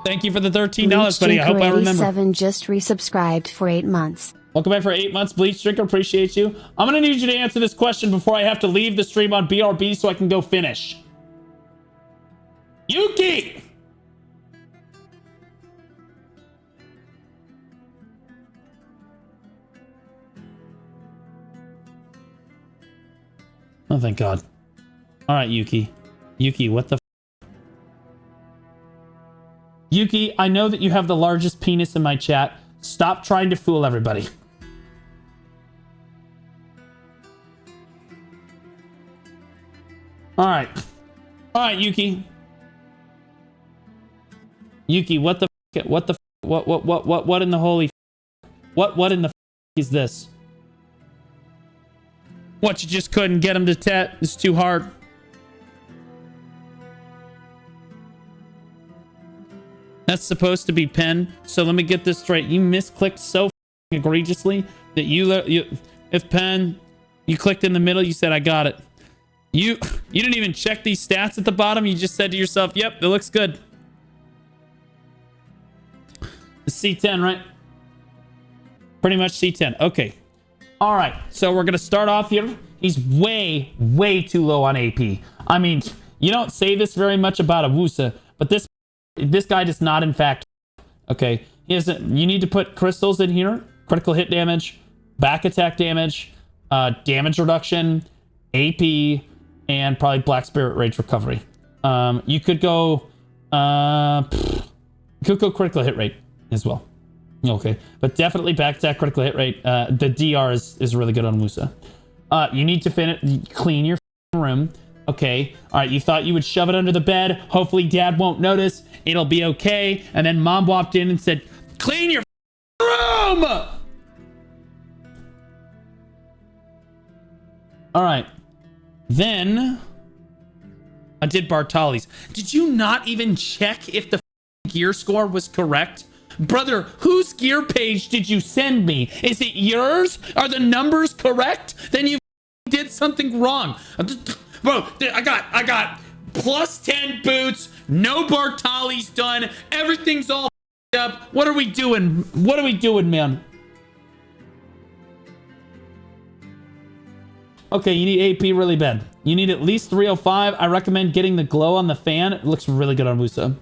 Thank you for the $13, buddy. I hope I remember. 87 just resubscribed for 8 months. Welcome back for 8 months, Bleach Drinker. Appreciate you. I'm going to need you to answer this question before I have to leave the stream on BRB so I can go finish. Yuki! Oh, thank God. All right, Yuki. Yuki, what the f? Yuki, I know that you have the largest penis in my chat. Stop trying to fool everybody. All right. All right, Yuki. Yuki, what the f? What the f? What in the holy f? What in the f is this? What, you just couldn't get him to tet? It's too hard. That's supposed to be pen. So let me get this straight. You misclicked so egregiously that if pen, you clicked in the middle, you said, I got it. You didn't even check these stats at the bottom. You just said to yourself, yep, it looks good. It's C10, right? Pretty much C10. Okay. All right, so we're going to start off here. He's way, way too low on AP. I mean, you don't say this very much about a Wusa, but this guy does not, in fact, okay? You need to put crystals in here, critical hit damage, back attack damage, damage reduction, AP, and probably Black Spirit Rage recovery. You could go critical hit rate as well. Okay, but definitely back attack, critical hit rate. The DR is really good on Musa. You need to clean your room. Okay, all right, you thought you would shove it under the bed. Hopefully dad won't notice. It'll be okay. And then mom walked in and said, clean your room! All right. Then I did Bartali's. Did you not even check if the gear score was correct? Brother, whose gear page did you send me? Is it yours? Are the numbers correct? Then you did something wrong. Bro, I got plus 10 boots, no Bartali's done, everything's all up. What are we doing? What are we doing, man? Okay, you need AP really bad. You need at least 305. I recommend getting the glow on the fan. It looks really good on Musa.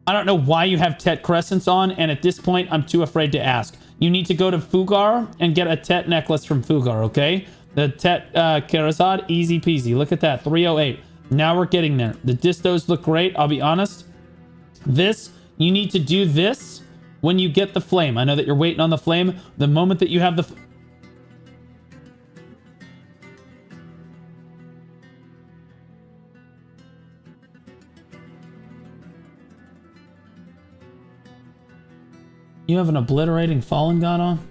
I don't know why you have Tet Crescents on, and at this point, I'm too afraid to ask. You need to go to Fugar and get a Tet necklace from Fugar, okay? The Tet Karazad, easy peasy. Look at that, 308. Now we're getting there. The distos look great, I'll be honest. This, you need to do this when you get the flame. I know that you're waiting on the flame. The moment that you have the... You have an obliterating fallen god on?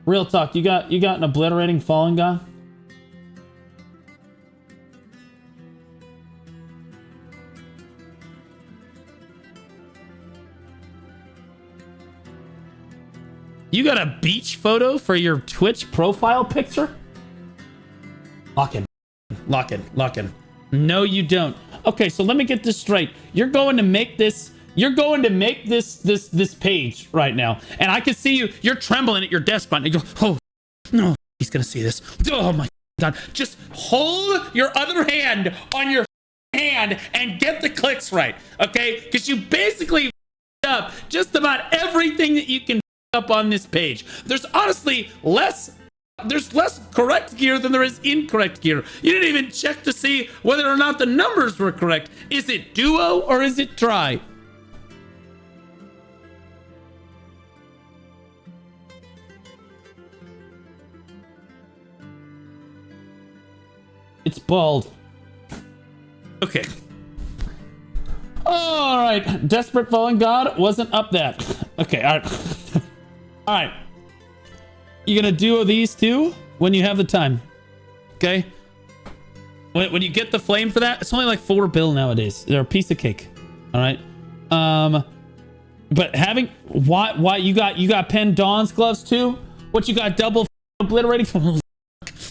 Real talk, you got an obliterating fallen god? You got a beach photo for your Twitch profile picture? Lock in. Lock in. Lock in. No, you don't. Okay, so let me get this straight. You're going to make this page right now. And I can see you. You're trembling at your desk button. You go, oh, no, he's going to see this. Oh, my God. Just hold your other hand on your hand and get the clicks right, okay? Because you basically up just about everything that you can up on this page. There's honestly less correct gear than there is incorrect gear. You didn't even check to see whether or not the numbers were correct. Is it duo or is it try? It's bald. Okay. All right. Desperate Fallen God wasn't up that. Okay. All right. All right. You're going to duo these two when you have the time. Okay? When you get the flame for that, it's only like $4 bill nowadays. They're a piece of cake. All right? But having... Why you got Pen Dawn's gloves too? What you got double obliterating?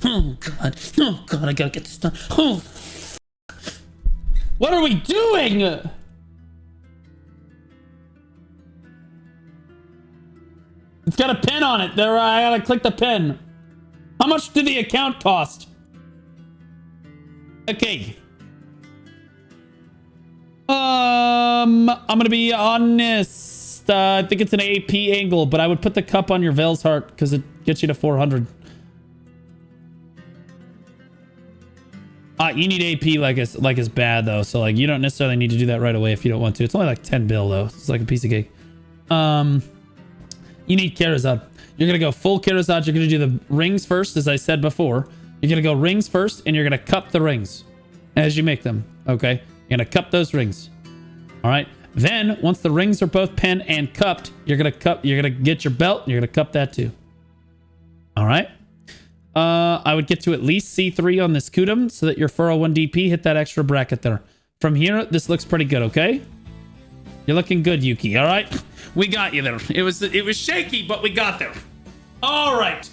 Oh, God. Oh, God, I gotta get this done. Oh. What are we doing? It's got a pen on it. There, I gotta click the pen. How much did the account cost? Okay. I'm gonna be honest. I think it's an AP angle, but I would put the cup on your Veil's Heart because it gets you to 400. You need AP like it's bad though, so like you don't necessarily need to do that right away if you don't want to. It's only like 10 bill though. It's like a piece of cake. You need Karazad. You're gonna go full Karazad. You're gonna do the rings first, as I said before. You're gonna go rings first, and you're gonna cup the rings as you make them. Okay, you're gonna cup those rings. All right. Then once the rings are both pen and cupped, you're gonna cup. You're gonna get your belt. And you're gonna cup that too. All right. I would get to at least C3 on this Kudum so that your 401 DP hit that extra bracket there. From here, this looks pretty good. Okay. You're looking good, Yuki. All right. We got you there. It was shaky, but we got there. All right.